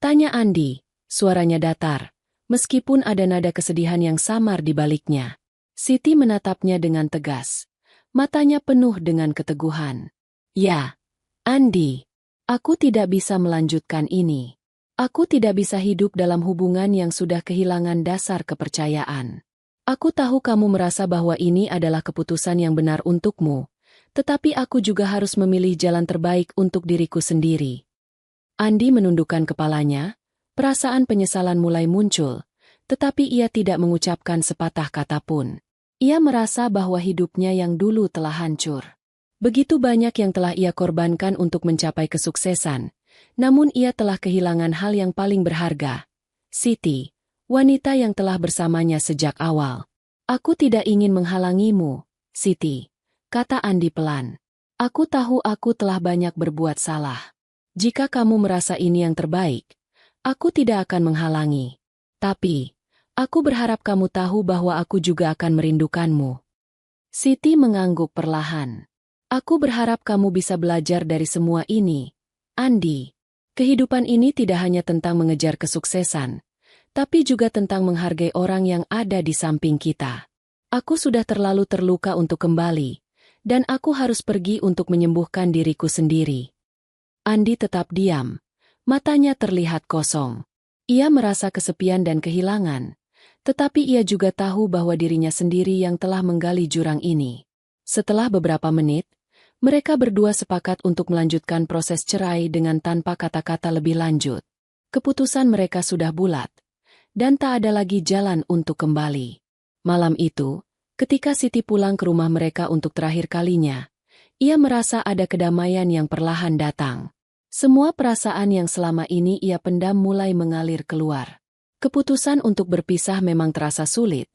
tanya Andi, suaranya datar, meskipun ada nada kesedihan yang samar di baliknya. Siti menatapnya dengan tegas, matanya penuh dengan keteguhan. "Ya, Andi, aku tidak bisa melanjutkan ini. Aku tidak bisa hidup dalam hubungan yang sudah kehilangan dasar kepercayaan. Aku tahu kamu merasa bahwa ini adalah keputusan yang benar untukmu, tetapi aku juga harus memilih jalan terbaik untuk diriku sendiri." Andi menundukkan kepalanya, perasaan penyesalan mulai muncul, tetapi ia tidak mengucapkan sepatah kata pun. Ia merasa bahwa hidupnya yang dulu telah hancur. Begitu banyak yang telah ia korbankan untuk mencapai kesuksesan, namun ia telah kehilangan hal yang paling berharga. Siti, wanita yang telah bersamanya sejak awal. "Aku tidak ingin menghalangimu, Siti," kata Andi pelan. "Aku tahu aku telah banyak berbuat salah. Jika kamu merasa ini yang terbaik, aku tidak akan menghalangi. Tapi, aku berharap kamu tahu bahwa aku juga akan merindukanmu." Siti mengangguk perlahan. "Aku berharap kamu bisa belajar dari semua ini, Andi. Kehidupan ini tidak hanya tentang mengejar kesuksesan, tapi juga tentang menghargai orang yang ada di samping kita. Aku sudah terlalu terluka untuk kembali, dan aku harus pergi untuk menyembuhkan diriku sendiri." Andi tetap diam, matanya terlihat kosong. Ia merasa kesepian dan kehilangan, tetapi ia juga tahu bahwa dirinya sendiri yang telah menggali jurang ini. Setelah beberapa menit, mereka berdua sepakat untuk melanjutkan proses cerai dengan tanpa kata-kata lebih lanjut. Keputusan mereka sudah bulat, dan tak ada lagi jalan untuk kembali. Malam itu, ketika Siti pulang ke rumah mereka untuk terakhir kalinya, ia merasa ada kedamaian yang perlahan datang. Semua perasaan yang selama ini ia pendam mulai mengalir keluar. Keputusan untuk berpisah memang terasa sulit,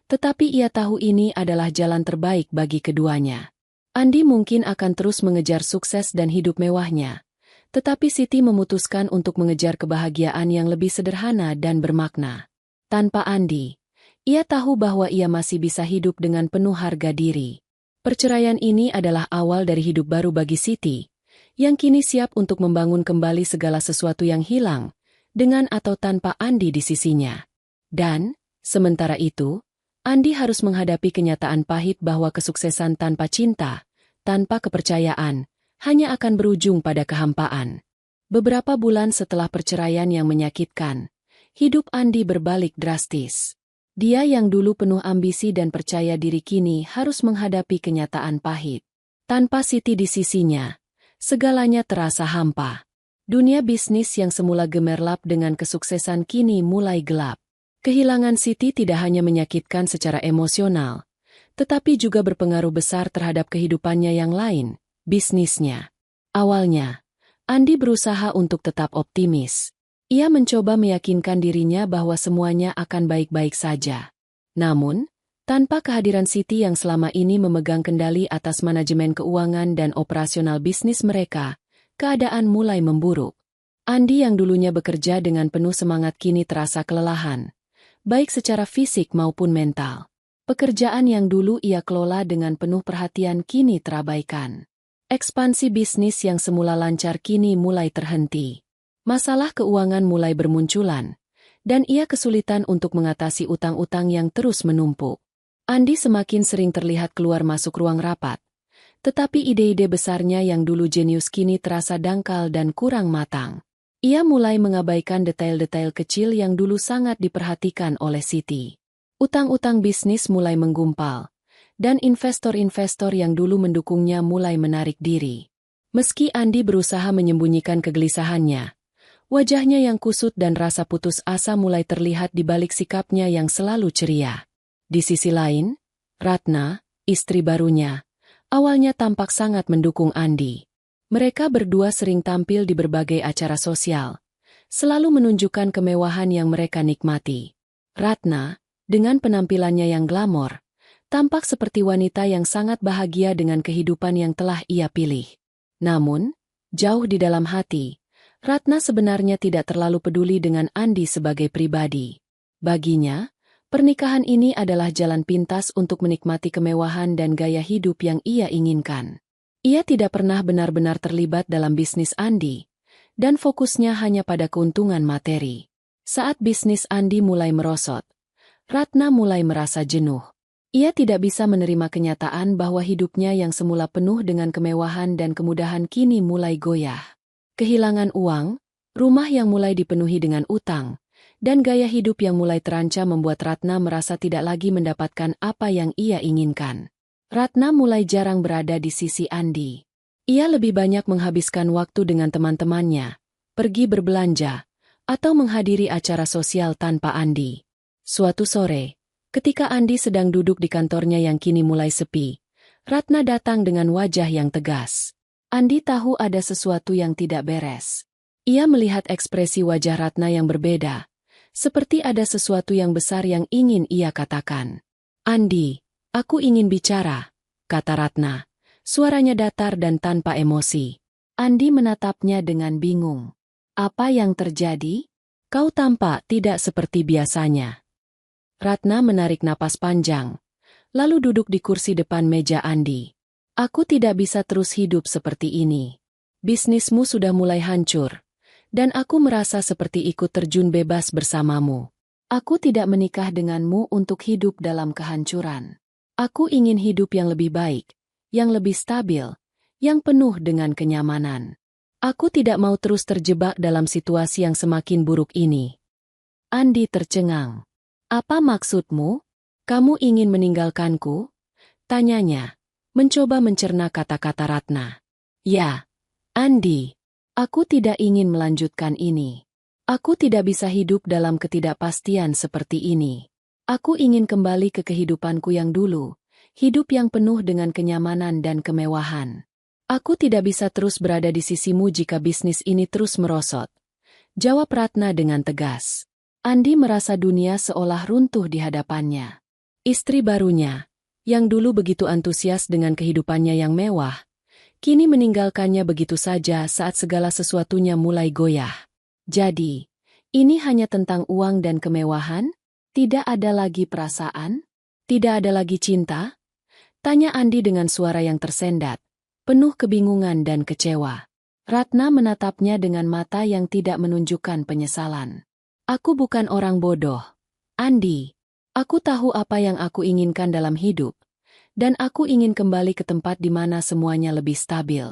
tetapi ia tahu ini adalah jalan terbaik bagi keduanya. Andi mungkin akan terus mengejar sukses dan hidup mewahnya, tetapi Siti memutuskan untuk mengejar kebahagiaan yang lebih sederhana dan bermakna. Tanpa Andi, ia tahu bahwa ia masih bisa hidup dengan penuh harga diri. Perceraian ini adalah awal dari hidup baru bagi Siti, yang kini siap untuk membangun kembali segala sesuatu yang hilang, dengan atau tanpa Andi di sisinya. Dan, sementara itu, Andi harus menghadapi kenyataan pahit bahwa kesuksesan tanpa cinta, tanpa kepercayaan, hanya akan berujung pada kehampaan. Beberapa bulan setelah perceraian yang menyakitkan, hidup Andi berbalik drastis. Dia yang dulu penuh ambisi dan percaya diri kini harus menghadapi kenyataan pahit. Tanpa Siti di sisinya, segalanya terasa hampa. Dunia bisnis yang semula gemerlap dengan kesuksesan kini mulai gelap. Kehilangan Siti tidak hanya menyakitkan secara emosional, tetapi juga berpengaruh besar terhadap kehidupannya yang lain, bisnisnya. Awalnya, Andi berusaha untuk tetap optimis. Ia mencoba meyakinkan dirinya bahwa semuanya akan baik-baik saja. Namun, tanpa kehadiran Siti yang selama ini memegang kendali atas manajemen keuangan dan operasional bisnis mereka, keadaan mulai memburuk. Andi yang dulunya bekerja dengan penuh semangat kini terasa kelelahan, baik secara fisik maupun mental. Pekerjaan yang dulu ia kelola dengan penuh perhatian kini terabaikan. Ekspansi bisnis yang semula lancar kini mulai terhenti. Masalah keuangan mulai bermunculan, dan ia kesulitan untuk mengatasi utang-utang yang terus menumpuk. Andi semakin sering terlihat keluar masuk ruang rapat, tetapi ide-ide besarnya yang dulu jenius kini terasa dangkal dan kurang matang. Ia mulai mengabaikan detail-detail kecil yang dulu sangat diperhatikan oleh Siti. Utang-utang bisnis mulai menggumpal, dan investor-investor yang dulu mendukungnya mulai menarik diri. Meski Andi berusaha menyembunyikan kegelisahannya, wajahnya yang kusut dan rasa putus asa mulai terlihat di balik sikapnya yang selalu ceria. Di sisi lain, Ratna, istri barunya, awalnya tampak sangat mendukung Andi. Mereka berdua sering tampil di berbagai acara sosial, selalu menunjukkan kemewahan yang mereka nikmati. Ratna, dengan penampilannya yang glamor, tampak seperti wanita yang sangat bahagia dengan kehidupan yang telah ia pilih. Namun, jauh di dalam hati, Ratna sebenarnya tidak terlalu peduli dengan Andi sebagai pribadi. Baginya, pernikahan ini adalah jalan pintas untuk menikmati kemewahan dan gaya hidup yang ia inginkan. Ia tidak pernah benar-benar terlibat dalam bisnis Andi, dan fokusnya hanya pada keuntungan materi. Saat bisnis Andi mulai merosot, Ratna mulai merasa jenuh. Ia tidak bisa menerima kenyataan bahwa hidupnya yang semula penuh dengan kemewahan dan kemudahan kini mulai goyah. Kehilangan uang, rumah yang mulai dipenuhi dengan utang, dan gaya hidup yang mulai terancam membuat Ratna merasa tidak lagi mendapatkan apa yang ia inginkan. Ratna mulai jarang berada di sisi Andi. Ia lebih banyak menghabiskan waktu dengan teman-temannya, pergi berbelanja, atau menghadiri acara sosial tanpa Andi. Suatu sore, ketika Andi sedang duduk di kantornya yang kini mulai sepi, Ratna datang dengan wajah yang tegas. Andi tahu ada sesuatu yang tidak beres. Ia melihat ekspresi wajah Ratna yang berbeda, seperti ada sesuatu yang besar yang ingin ia katakan. "Andi, aku ingin bicara," kata Ratna. Suaranya datar dan tanpa emosi. Andi menatapnya dengan bingung. "Apa yang terjadi? Kau tampak tidak seperti biasanya." Ratna menarik napas panjang, lalu duduk di kursi depan meja Andi. "Aku tidak bisa terus hidup seperti ini. Bisnismu sudah mulai hancur, dan aku merasa seperti ikut terjun bebas bersamamu. Aku tidak menikah denganmu untuk hidup dalam kehancuran. Aku ingin hidup yang lebih baik, yang lebih stabil, yang penuh dengan kenyamanan. Aku tidak mau terus terjebak dalam situasi yang semakin buruk ini." Andi tercengang. "Apa maksudmu? Kamu ingin meninggalkanku?" tanyanya, mencoba mencerna kata-kata Ratna. "Ya, Andi, aku tidak ingin melanjutkan ini. Aku tidak bisa hidup dalam ketidakpastian seperti ini. Aku ingin kembali ke kehidupanku yang dulu, hidup yang penuh dengan kenyamanan dan kemewahan. Aku tidak bisa terus berada di sisimu jika bisnis ini terus merosot," jawab Ratna dengan tegas. Andi merasa dunia seolah runtuh di hadapannya. Istri barunya, yang dulu begitu antusias dengan kehidupannya yang mewah, kini meninggalkannya begitu saja saat segala sesuatunya mulai goyah. Jadi, ini hanya tentang uang dan kemewahan? Tidak ada lagi perasaan? Tidak ada lagi cinta? Tanya Andi dengan suara yang tersendat, penuh kebingungan dan kecewa. Ratna menatapnya dengan mata yang tidak menunjukkan penyesalan. "Aku bukan orang bodoh, Andi. Aku tahu apa yang aku inginkan dalam hidup, dan aku ingin kembali ke tempat di mana semuanya lebih stabil.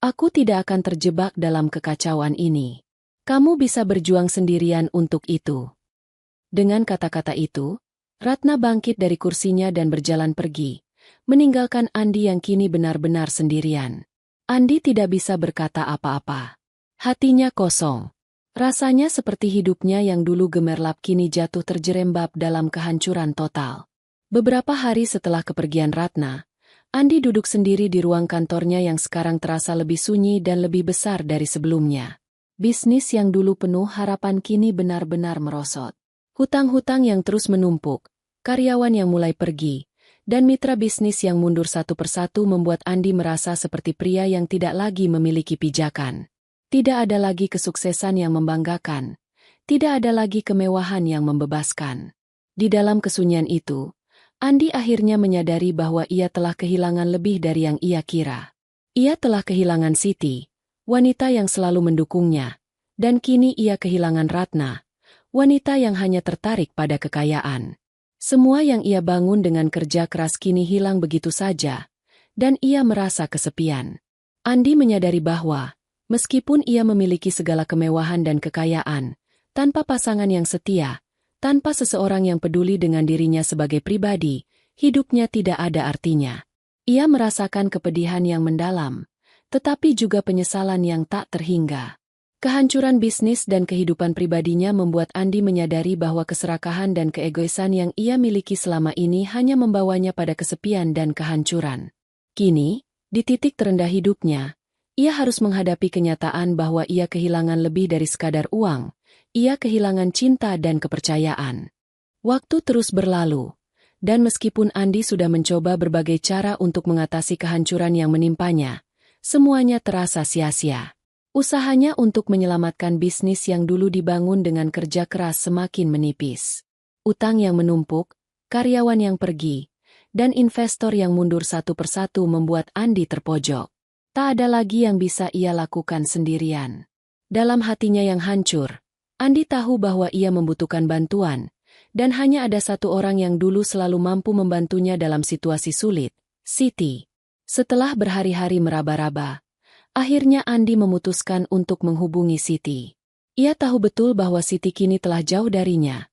Aku tidak akan terjebak dalam kekacauan ini. Kamu bisa berjuang sendirian untuk itu." Dengan kata-kata itu, Ratna bangkit dari kursinya dan berjalan pergi, meninggalkan Andi yang kini benar-benar sendirian. Andi tidak bisa berkata apa-apa. Hatinya kosong. Rasanya seperti hidupnya yang dulu gemerlap kini jatuh terjerembab dalam kehancuran total. Beberapa hari setelah kepergian Ratna, Andi duduk sendiri di ruang kantornya yang sekarang terasa lebih sunyi dan lebih besar dari sebelumnya. Bisnis yang dulu penuh harapan kini benar-benar merosot. Hutang-hutang yang terus menumpuk, karyawan yang mulai pergi, dan mitra bisnis yang mundur satu persatu membuat Andi merasa seperti pria yang tidak lagi memiliki pijakan. Tidak ada lagi kesuksesan yang membanggakan. Tidak ada lagi kemewahan yang membebaskan. Di dalam kesunyian itu, Andi akhirnya menyadari bahwa ia telah kehilangan lebih dari yang ia kira. Ia telah kehilangan Siti, wanita yang selalu mendukungnya, dan kini ia kehilangan Ratna, wanita yang hanya tertarik pada kekayaan. Semua yang ia bangun dengan kerja keras kini hilang begitu saja, dan ia merasa kesepian. Andi menyadari bahwa, meskipun ia memiliki segala kemewahan dan kekayaan, tanpa pasangan yang setia, tanpa seseorang yang peduli dengan dirinya sebagai pribadi, hidupnya tidak ada artinya. Ia merasakan kepedihan yang mendalam, tetapi juga penyesalan yang tak terhingga. Kehancuran bisnis dan kehidupan pribadinya membuat Andi menyadari bahwa keserakahan dan keegoisan yang ia miliki selama ini hanya membawanya pada kesepian dan kehancuran. Kini, di titik terendah hidupnya, ia harus menghadapi kenyataan bahwa ia kehilangan lebih dari sekadar uang, ia kehilangan cinta dan kepercayaan. Waktu terus berlalu, dan meskipun Andi sudah mencoba berbagai cara untuk mengatasi kehancuran yang menimpanya, semuanya terasa sia-sia. Usahanya untuk menyelamatkan bisnis yang dulu dibangun dengan kerja keras semakin menipis. Utang yang menumpuk, karyawan yang pergi, dan investor yang mundur satu persatu membuat Andi terpojok. Tak ada lagi yang bisa ia lakukan sendirian. Dalam hatinya yang hancur, Andi tahu bahwa ia membutuhkan bantuan, dan hanya ada satu orang yang dulu selalu mampu membantunya dalam situasi sulit, Siti. Setelah berhari-hari meraba-raba, akhirnya Andi memutuskan untuk menghubungi Siti. Ia tahu betul bahwa Siti kini telah jauh darinya,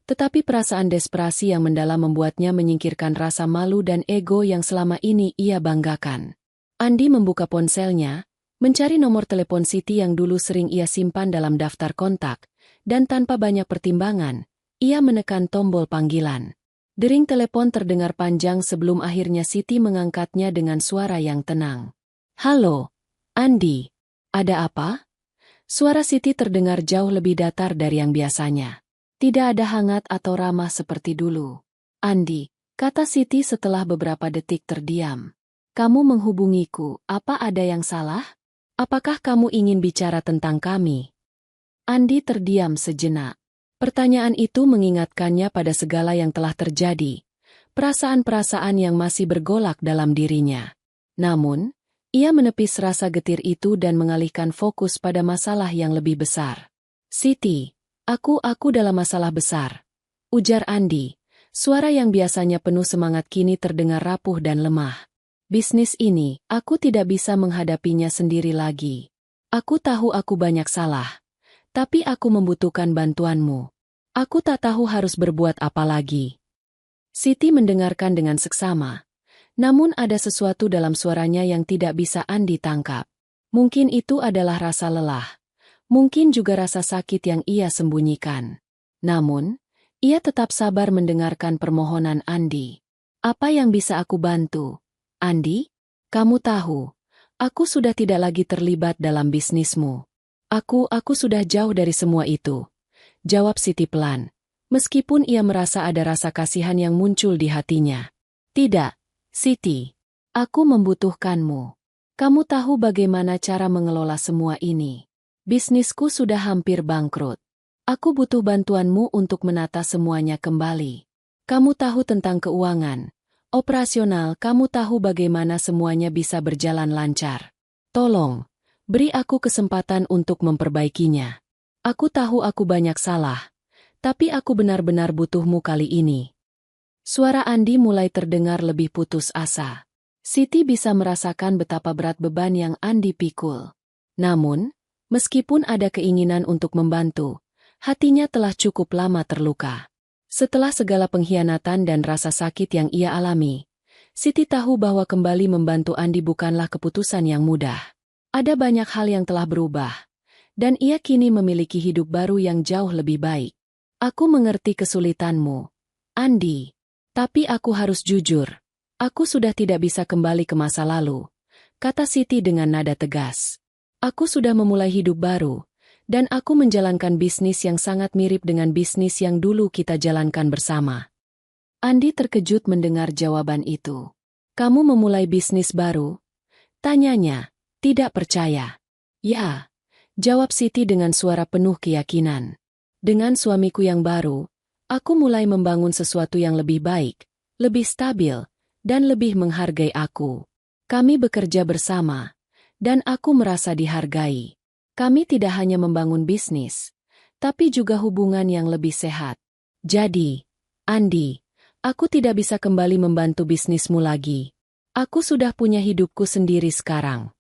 tetapi perasaan desperasi yang mendalam membuatnya menyingkirkan rasa malu dan ego yang selama ini ia banggakan. Andi membuka ponselnya, mencari nomor telepon Siti yang dulu sering ia simpan dalam daftar kontak, dan tanpa banyak pertimbangan, ia menekan tombol panggilan. Dering telepon terdengar panjang sebelum akhirnya Siti mengangkatnya dengan suara yang tenang. "Halo, Andi, ada apa?" Suara Siti terdengar jauh lebih datar dari yang biasanya. Tidak ada hangat atau ramah seperti dulu. "Andi," kata Siti setelah beberapa detik terdiam. "Kamu menghubungiku, apa ada yang salah? Apakah kamu ingin bicara tentang kami?" Andi terdiam sejenak. Pertanyaan itu mengingatkannya pada segala yang telah terjadi, perasaan-perasaan yang masih bergolak dalam dirinya. Namun, ia menepis rasa getir itu dan mengalihkan fokus pada masalah yang lebih besar. "Siti, aku dalam masalah besar," ujar Andi. Suara yang biasanya penuh semangat kini terdengar rapuh dan lemah. "Bisnis ini, aku tidak bisa menghadapinya sendiri lagi. Aku tahu aku banyak salah, tapi aku membutuhkan bantuanmu. Aku tak tahu harus berbuat apa lagi." Siti mendengarkan dengan seksama. Namun ada sesuatu dalam suaranya yang tidak bisa Andi tangkap. Mungkin itu adalah rasa lelah. Mungkin juga rasa sakit yang ia sembunyikan. Namun, ia tetap sabar mendengarkan permohonan Andi. "Apa yang bisa aku bantu, Andi? Kamu tahu, aku sudah tidak lagi terlibat dalam bisnismu." Aku sudah jauh dari semua itu," jawab Siti pelan, meskipun ia merasa ada rasa kasihan yang muncul di hatinya. "Tidak, Siti, aku membutuhkanmu. Kamu tahu bagaimana cara mengelola semua ini. Bisnisku sudah hampir bangkrut. Aku butuh bantuanmu untuk menata semuanya kembali. Kamu tahu tentang keuangan, operasional, kamu tahu bagaimana semuanya bisa berjalan lancar. Tolong, beri aku kesempatan untuk memperbaikinya. Aku tahu aku banyak salah, tapi aku benar-benar butuhmu kali ini." Suara Andi mulai terdengar lebih putus asa. Siti bisa merasakan betapa berat beban yang Andi pikul. Namun, meskipun ada keinginan untuk membantu, hatinya telah cukup lama terluka. Setelah segala pengkhianatan dan rasa sakit yang ia alami, Siti tahu bahwa kembali membantu Andi bukanlah keputusan yang mudah. Ada banyak hal yang telah berubah, dan ia kini memiliki hidup baru yang jauh lebih baik. Aku mengerti kesulitanmu, Andi. Tapi aku harus jujur. Aku sudah tidak bisa kembali ke masa lalu, kata Siti dengan nada tegas. Aku sudah memulai hidup baru, dan aku menjalankan bisnis yang sangat mirip dengan bisnis yang dulu kita jalankan bersama. Andi terkejut mendengar jawaban itu. Kamu memulai bisnis baru? Tanyanya, tidak percaya. Ya, jawab Siti dengan suara penuh keyakinan. Dengan suamiku yang baru, aku mulai membangun sesuatu yang lebih baik, lebih stabil, dan lebih menghargai aku. Kami bekerja bersama, dan aku merasa dihargai. Kami tidak hanya membangun bisnis, tapi juga hubungan yang lebih sehat. Jadi, Andi, aku tidak bisa kembali membantu bisnismu lagi. Aku sudah punya hidupku sendiri sekarang.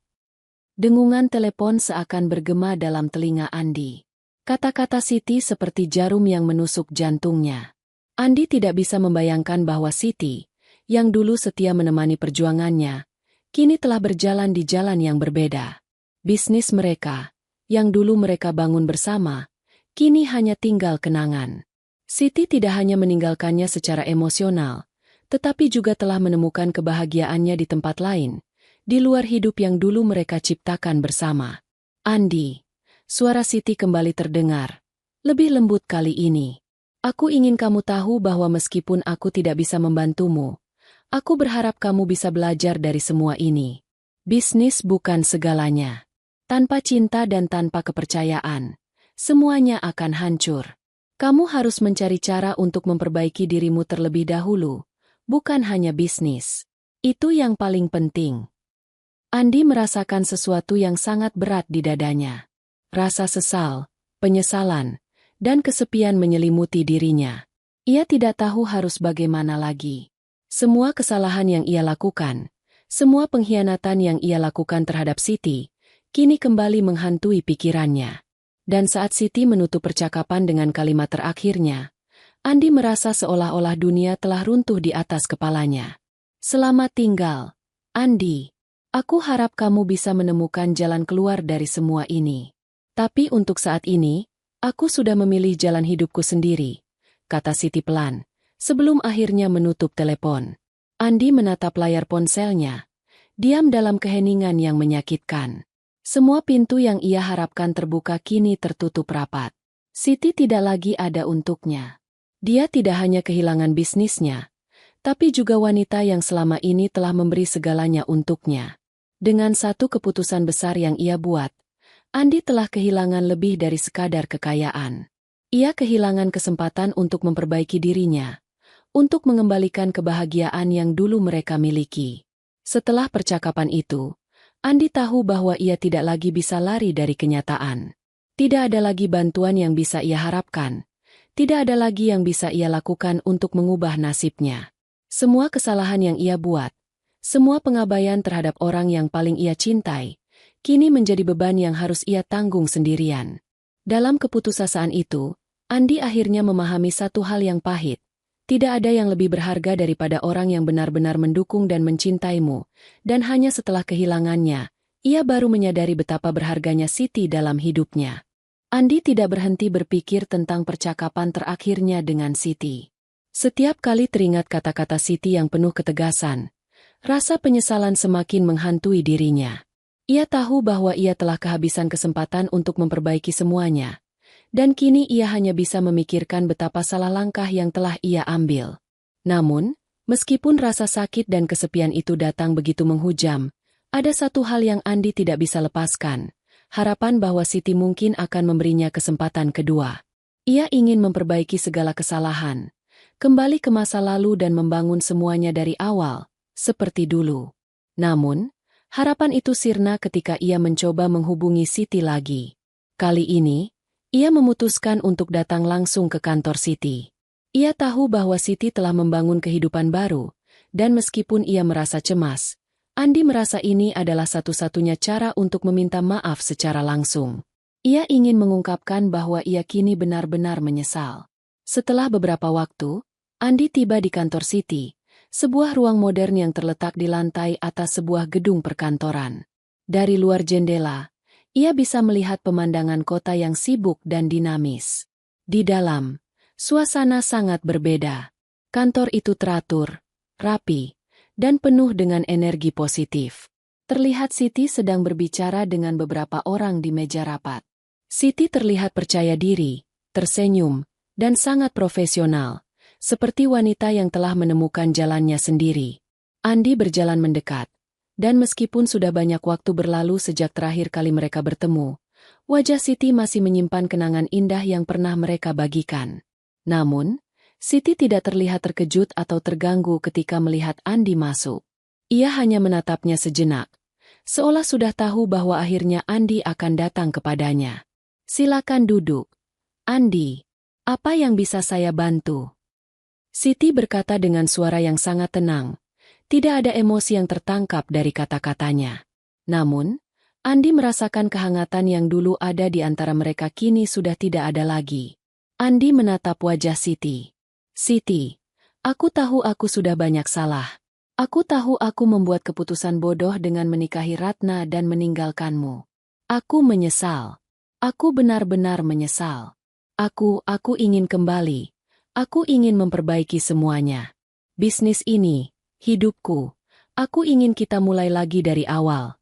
Dengungan telepon seakan bergema dalam telinga Andi. Kata-kata Siti seperti jarum yang menusuk jantungnya. Andi tidak bisa membayangkan bahwa Siti, yang dulu setia menemani perjuangannya, kini telah berjalan di jalan yang berbeda. Bisnis mereka, yang dulu mereka bangun bersama, kini hanya tinggal kenangan. Siti tidak hanya meninggalkannya secara emosional, tetapi juga telah menemukan kebahagiaannya di tempat lain, di luar hidup yang dulu mereka ciptakan bersama. Andi, suara Siti kembali terdengar, lebih lembut kali ini. Aku ingin kamu tahu bahwa meskipun aku tidak bisa membantumu, aku berharap kamu bisa belajar dari semua ini. Bisnis bukan segalanya. Tanpa cinta dan tanpa kepercayaan, semuanya akan hancur. Kamu harus mencari cara untuk memperbaiki dirimu terlebih dahulu, bukan hanya bisnis. Itu yang paling penting. Andi merasakan sesuatu yang sangat berat di dadanya. Rasa sesal, penyesalan, dan kesepian menyelimuti dirinya. Ia tidak tahu harus bagaimana lagi. Semua kesalahan yang ia lakukan, semua pengkhianatan yang ia lakukan terhadap Siti, kini kembali menghantui pikirannya. Dan saat Siti menutup percakapan dengan kalimat terakhirnya, Andi merasa seolah-olah dunia telah runtuh di atas kepalanya. Selamat tinggal, Andi. Aku harap kamu bisa menemukan jalan keluar dari semua ini. Tapi untuk saat ini, aku sudah memilih jalan hidupku sendiri, kata Siti pelan, sebelum akhirnya menutup telepon. Andi menatap layar ponselnya, diam dalam keheningan yang menyakitkan. Semua pintu yang ia harapkan terbuka kini tertutup rapat. Siti tidak lagi ada untuknya. Dia tidak hanya kehilangan bisnisnya, tapi juga wanita yang selama ini telah memberi segalanya untuknya. Dengan satu keputusan besar yang ia buat, Andi telah kehilangan lebih dari sekadar kekayaan. Ia kehilangan kesempatan untuk memperbaiki dirinya, untuk mengembalikan kebahagiaan yang dulu mereka miliki. Setelah percakapan itu, Andi tahu bahwa ia tidak lagi bisa lari dari kenyataan. Tidak ada lagi bantuan yang bisa ia harapkan. Tidak ada lagi yang bisa ia lakukan untuk mengubah nasibnya. Semua kesalahan yang ia buat, semua pengabaian terhadap orang yang paling ia cintai, kini menjadi beban yang harus ia tanggung sendirian. Dalam keputusasaan itu, Andi akhirnya memahami satu hal yang pahit. Tidak ada yang lebih berharga daripada orang yang benar-benar mendukung dan mencintaimu, dan hanya setelah kehilangannya, ia baru menyadari betapa berharganya Siti dalam hidupnya. Andi tidak berhenti berpikir tentang percakapan terakhirnya dengan Siti. Setiap kali teringat kata-kata Siti yang penuh ketegasan, rasa penyesalan semakin menghantui dirinya. Ia tahu bahwa ia telah kehabisan kesempatan untuk memperbaiki semuanya. Dan kini ia hanya bisa memikirkan betapa salah langkah yang telah ia ambil. Namun, meskipun rasa sakit dan kesepian itu datang begitu menghujam, ada satu hal yang Andi tidak bisa lepaskan, harapan bahwa Siti mungkin akan memberinya kesempatan kedua. Ia ingin memperbaiki segala kesalahan, kembali ke masa lalu dan membangun semuanya dari awal, seperti dulu. Namun, harapan itu sirna ketika ia mencoba menghubungi Siti lagi. Kali ini, ia memutuskan untuk datang langsung ke kantor Siti. Ia tahu bahwa Siti telah membangun kehidupan baru, dan meskipun ia merasa cemas, Andi merasa ini adalah satu-satunya cara untuk meminta maaf secara langsung. Ia ingin mengungkapkan bahwa ia kini benar-benar menyesal. Setelah beberapa waktu, Andi tiba di kantor Siti, sebuah ruang modern yang terletak di lantai atas sebuah gedung perkantoran. Dari luar jendela, ia bisa melihat pemandangan kota yang sibuk dan dinamis. Di dalam, suasana sangat berbeda. Kantor itu teratur, rapi, dan penuh dengan energi positif. Terlihat Siti sedang berbicara dengan beberapa orang di meja rapat. Siti terlihat percaya diri, tersenyum, dan sangat profesional, seperti wanita yang telah menemukan jalannya sendiri. Andi berjalan mendekat, dan meskipun sudah banyak waktu berlalu sejak terakhir kali mereka bertemu, wajah Siti masih menyimpan kenangan indah yang pernah mereka bagikan. Namun, Siti tidak terlihat terkejut atau terganggu ketika melihat Andi masuk. Ia hanya menatapnya sejenak, seolah sudah tahu bahwa akhirnya Andi akan datang kepadanya. "Silakan duduk, Andi. Apa yang bisa saya bantu?" Siti berkata dengan suara yang sangat tenang. Tidak ada emosi yang tertangkap dari kata-katanya. Namun, Andi merasakan kehangatan yang dulu ada di antara mereka kini sudah tidak ada lagi. Andi menatap wajah Siti. "Siti, aku tahu aku sudah banyak salah. Aku tahu aku membuat keputusan bodoh dengan menikahi Ratna dan meninggalkanmu. Aku menyesal. Aku benar-benar menyesal. Aku ingin kembali. Aku ingin memperbaiki semuanya. Bisnis ini, hidupku. Aku ingin kita mulai lagi dari awal."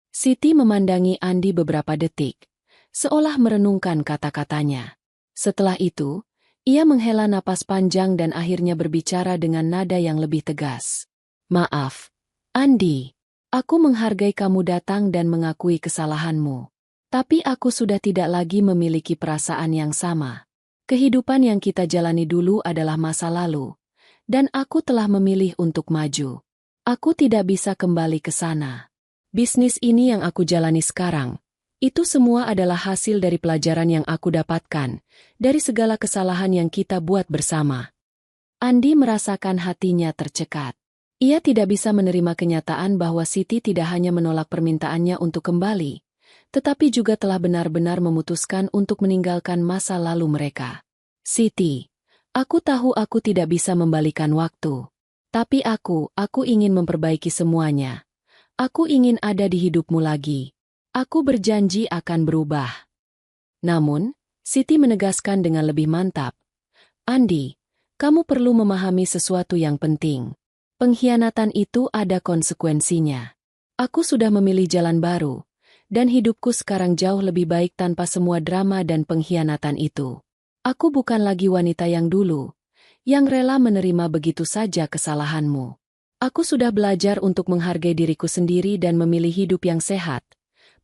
Siti memandangi Andi beberapa detik, seolah merenungkan kata-katanya. Setelah itu, ia menghela napas panjang dan akhirnya berbicara dengan nada yang lebih tegas. "Maaf, Andi. Aku menghargai kamu datang dan mengakui kesalahanmu. Tapi aku sudah tidak lagi memiliki perasaan yang sama. Kehidupan yang kita jalani dulu adalah masa lalu, dan aku telah memilih untuk maju. Aku tidak bisa kembali ke sana. Bisnis ini yang aku jalani sekarang, itu semua adalah hasil dari pelajaran yang aku dapatkan, dari segala kesalahan yang kita buat bersama." Andi merasakan hatinya tercekat. Ia tidak bisa menerima kenyataan bahwa Siti tidak hanya menolak permintaannya untuk kembali, tetapi juga telah benar-benar memutuskan untuk meninggalkan masa lalu mereka. "Siti, aku tahu aku tidak bisa membalikan waktu. Tapi aku ingin memperbaiki semuanya. Aku ingin ada di hidupmu lagi. Aku berjanji akan berubah." Namun, Siti menegaskan dengan lebih mantap. "Andi, kamu perlu memahami sesuatu yang penting. Pengkhianatan itu ada konsekuensinya. Aku sudah memilih jalan baru, dan hidupku sekarang jauh lebih baik tanpa semua drama dan pengkhianatan itu. Aku bukan lagi wanita yang dulu, yang rela menerima begitu saja kesalahanmu. Aku sudah belajar untuk menghargai diriku sendiri dan memilih hidup yang sehat,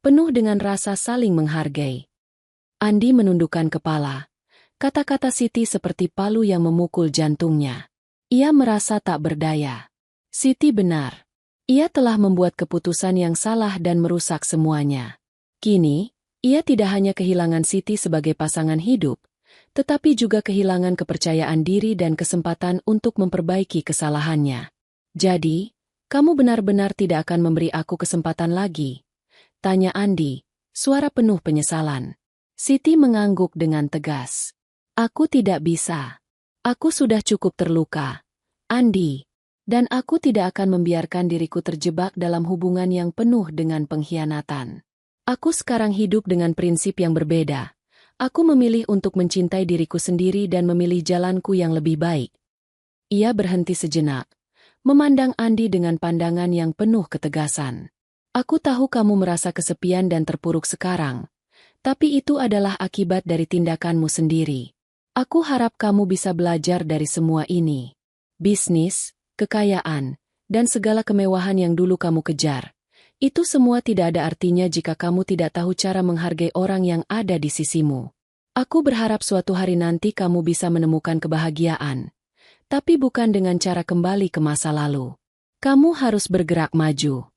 penuh dengan rasa saling menghargai." Andi menundukkan kepala. Kata-kata Siti seperti palu yang memukul jantungnya. Ia merasa tak berdaya. Siti benar. Ia telah membuat keputusan yang salah dan merusak semuanya. Kini, ia tidak hanya kehilangan Siti sebagai pasangan hidup, tetapi juga kehilangan kepercayaan diri dan kesempatan untuk memperbaiki kesalahannya. "Jadi, kamu benar-benar tidak akan memberi aku kesempatan lagi?" tanya Andi, suara penuh penyesalan. Siti mengangguk dengan tegas. "Aku tidak bisa. Aku sudah cukup terluka, Andi. Dan aku tidak akan membiarkan diriku terjebak dalam hubungan yang penuh dengan pengkhianatan. Aku sekarang hidup dengan prinsip yang berbeda. Aku memilih untuk mencintai diriku sendiri dan memilih jalanku yang lebih baik." Ia berhenti sejenak, memandang Andi dengan pandangan yang penuh ketegasan. "Aku tahu kamu merasa kesepian dan terpuruk sekarang, tapi itu adalah akibat dari tindakanmu sendiri. Aku harap kamu bisa belajar dari semua ini. Bisnis, kekayaan, dan segala kemewahan yang dulu kamu kejar, itu semua tidak ada artinya jika kamu tidak tahu cara menghargai orang yang ada di sisimu. Aku berharap suatu hari nanti kamu bisa menemukan kebahagiaan, tapi bukan dengan cara kembali ke masa lalu. Kamu harus bergerak maju."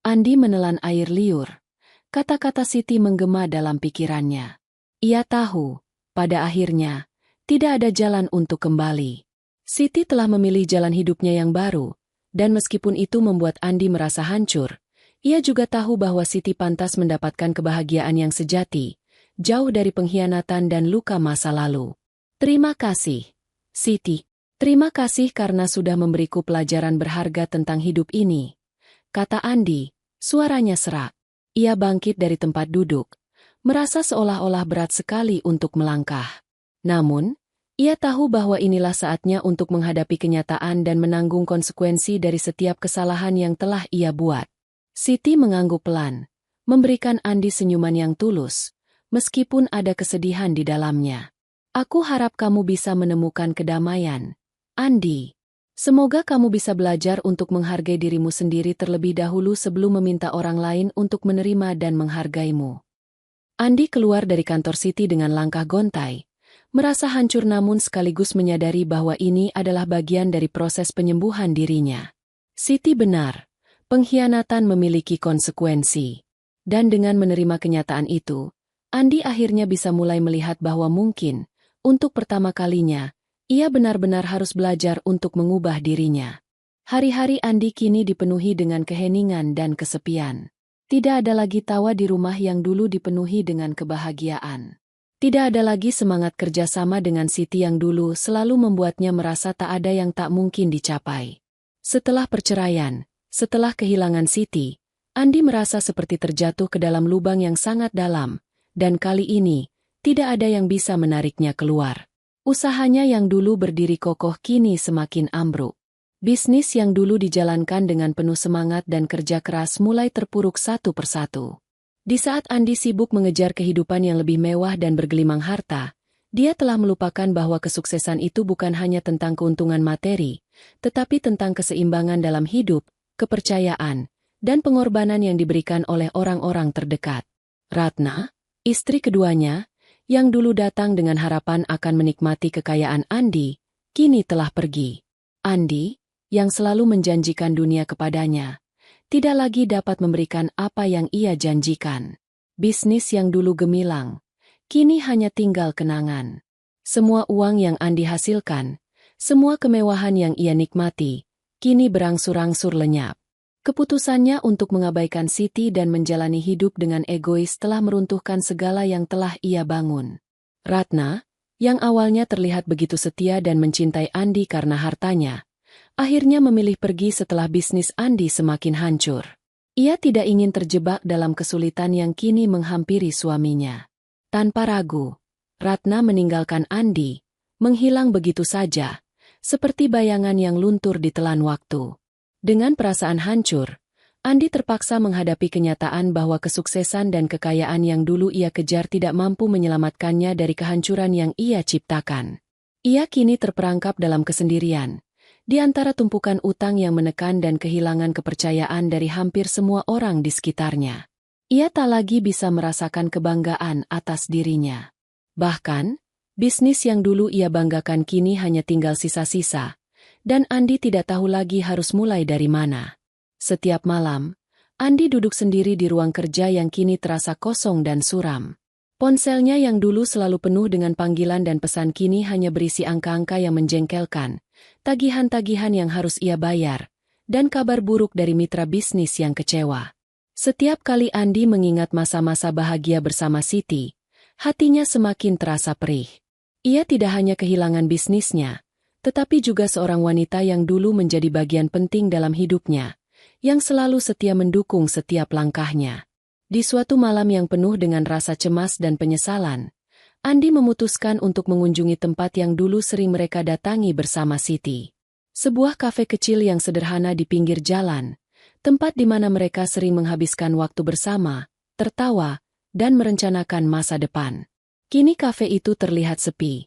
Andi menelan air liur. Kata-kata Siti menggema dalam pikirannya. Ia tahu, pada akhirnya, tidak ada jalan untuk kembali. Siti telah memilih jalan hidupnya yang baru, dan meskipun itu membuat Andi merasa hancur, ia juga tahu bahwa Siti pantas mendapatkan kebahagiaan yang sejati, jauh dari pengkhianatan dan luka masa lalu. Terima kasih, Siti. Terima kasih karena sudah memberiku pelajaran berharga tentang hidup ini, kata Andi, suaranya serak. Ia bangkit dari tempat duduk, merasa seolah-olah berat sekali untuk melangkah. Namun, ia tahu bahwa inilah saatnya untuk menghadapi kenyataan dan menanggung konsekuensi dari setiap kesalahan yang telah ia buat. Siti mengangguk pelan, memberikan Andi senyuman yang tulus, meskipun ada kesedihan di dalamnya. Aku harap kamu bisa menemukan kedamaian, Andi. Semoga kamu bisa belajar untuk menghargai dirimu sendiri terlebih dahulu sebelum meminta orang lain untuk menerima dan menghargaimu. Andi keluar dari kantor Siti dengan langkah gontai, merasa hancur namun sekaligus menyadari bahwa ini adalah bagian dari proses penyembuhan dirinya. Siti benar, pengkhianatan memiliki konsekuensi. Dan dengan menerima kenyataan itu, Andi akhirnya bisa mulai melihat bahwa mungkin, untuk pertama kalinya, ia benar-benar harus belajar untuk mengubah dirinya. Hari-hari Andi kini dipenuhi dengan keheningan dan kesepian. Tidak ada lagi tawa di rumah yang dulu dipenuhi dengan kebahagiaan. Tidak ada lagi semangat kerjasama dengan Siti yang dulu selalu membuatnya merasa tak ada yang tak mungkin dicapai. Setelah perceraian, setelah kehilangan Siti, Andi merasa seperti terjatuh ke dalam lubang yang sangat dalam, dan kali ini, tidak ada yang bisa menariknya keluar. Usahanya yang dulu berdiri kokoh kini semakin ambruk. Bisnis yang dulu dijalankan dengan penuh semangat dan kerja keras mulai terpuruk satu persatu. Di saat Andi sibuk mengejar kehidupan yang lebih mewah dan bergelimang harta, dia telah melupakan bahwa kesuksesan itu bukan hanya tentang keuntungan materi, tetapi tentang keseimbangan dalam hidup, kepercayaan, dan pengorbanan yang diberikan oleh orang-orang terdekat. Ratna, istri keduanya, yang dulu datang dengan harapan akan menikmati kekayaan Andi, kini telah pergi. Andi, yang selalu menjanjikan dunia kepadanya, tidak lagi dapat memberikan apa yang ia janjikan. Bisnis yang dulu gemilang, kini hanya tinggal kenangan. Semua uang yang Andi hasilkan, semua kemewahan yang ia nikmati, kini berangsur-angsur lenyap. Keputusannya untuk mengabaikan Siti dan menjalani hidup dengan egois telah meruntuhkan segala yang telah ia bangun. Ratna, yang awalnya terlihat begitu setia dan mencintai Andi karena hartanya, akhirnya memilih pergi setelah bisnis Andi semakin hancur. Ia tidak ingin terjebak dalam kesulitan yang kini menghampiri suaminya. Tanpa ragu, Ratna meninggalkan Andi, menghilang begitu saja, seperti bayangan yang luntur ditelan waktu. Dengan perasaan hancur, Andi terpaksa menghadapi kenyataan bahwa kesuksesan dan kekayaan yang dulu ia kejar tidak mampu menyelamatkannya dari kehancuran yang ia ciptakan. Ia kini terperangkap dalam kesendirian, di antara tumpukan utang yang menekan dan kehilangan kepercayaan dari hampir semua orang di sekitarnya. Ia tak lagi bisa merasakan kebanggaan atas dirinya. Bahkan, bisnis yang dulu ia banggakan kini hanya tinggal sisa-sisa, dan Andi tidak tahu lagi harus mulai dari mana. Setiap malam, Andi duduk sendiri di ruang kerja yang kini terasa kosong dan suram. Ponselnya yang dulu selalu penuh dengan panggilan dan pesan kini hanya berisi angka-angka yang menjengkelkan, tagihan-tagihan yang harus ia bayar, dan kabar buruk dari mitra bisnis yang kecewa. Setiap kali Andi mengingat masa-masa bahagia bersama Siti, hatinya semakin terasa perih. Ia tidak hanya kehilangan bisnisnya, tetapi juga seorang wanita yang dulu menjadi bagian penting dalam hidupnya, yang selalu setia mendukung setiap langkahnya. Di suatu malam yang penuh dengan rasa cemas dan penyesalan, Andi memutuskan untuk mengunjungi tempat yang dulu sering mereka datangi bersama Siti. Sebuah kafe kecil yang sederhana di pinggir jalan, tempat di mana mereka sering menghabiskan waktu bersama, tertawa, dan merencanakan masa depan. Kini kafe itu terlihat sepi.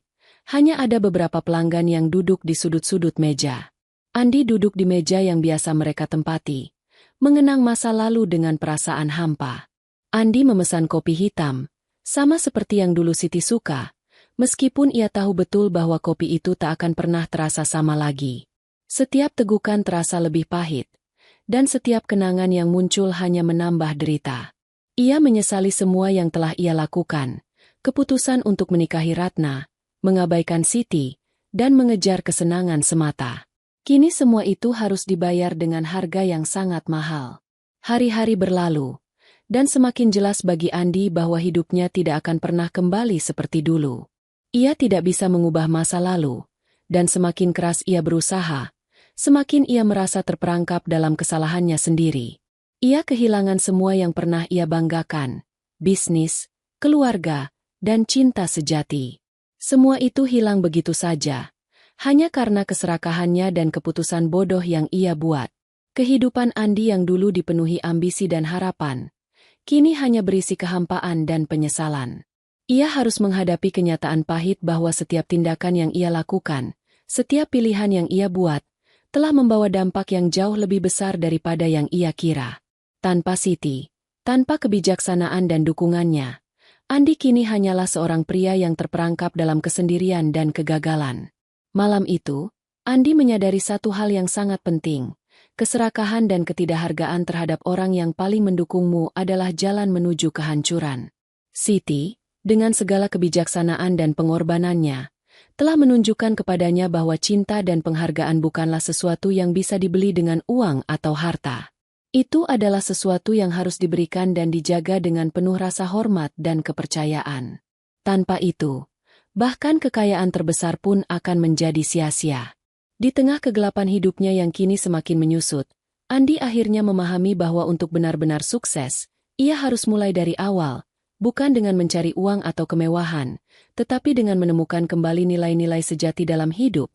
Hanya ada beberapa pelanggan yang duduk di sudut-sudut meja. Andi duduk di meja yang biasa mereka tempati, mengenang masa lalu dengan perasaan hampa. Andi memesan kopi hitam, sama seperti yang dulu Siti suka, meskipun ia tahu betul bahwa kopi itu tak akan pernah terasa sama lagi. Setiap tegukan terasa lebih pahit, dan setiap kenangan yang muncul hanya menambah derita. Ia menyesali semua yang telah ia lakukan, keputusan untuk menikahi Ratna, mengabaikan Siti, dan mengejar kesenangan semata. Kini semua itu harus dibayar dengan harga yang sangat mahal. Hari-hari berlalu, dan semakin jelas bagi Andi bahwa hidupnya tidak akan pernah kembali seperti dulu. Ia tidak bisa mengubah masa lalu, dan semakin keras ia berusaha, semakin ia merasa terperangkap dalam kesalahannya sendiri. Ia kehilangan semua yang pernah ia banggakan, bisnis, keluarga, dan cinta sejati. Semua itu hilang begitu saja, hanya karena keserakahannya dan keputusan bodoh yang ia buat. Kehidupan Andi yang dulu dipenuhi ambisi dan harapan, kini hanya berisi kehampaan dan penyesalan. Ia harus menghadapi kenyataan pahit bahwa setiap tindakan yang ia lakukan, setiap pilihan yang ia buat, telah membawa dampak yang jauh lebih besar daripada yang ia kira. Tanpa Siti, tanpa kebijaksanaan dan dukungannya, Andi kini hanyalah seorang pria yang terperangkap dalam kesendirian dan kegagalan. Malam itu, Andi menyadari satu hal yang sangat penting. Keserakahan dan ketidakhargaan terhadap orang yang paling mendukungmu adalah jalan menuju kehancuran. Siti, dengan segala kebijaksanaan dan pengorbanannya, telah menunjukkan kepadanya bahwa cinta dan penghargaan bukanlah sesuatu yang bisa dibeli dengan uang atau harta. Itu adalah sesuatu yang harus diberikan dan dijaga dengan penuh rasa hormat dan kepercayaan. Tanpa itu, bahkan kekayaan terbesar pun akan menjadi sia-sia. Di tengah kegelapan hidupnya yang kini semakin menyusut, Andi akhirnya memahami bahwa untuk benar-benar sukses, ia harus mulai dari awal, bukan dengan mencari uang atau kemewahan, tetapi dengan menemukan kembali nilai-nilai sejati dalam hidup,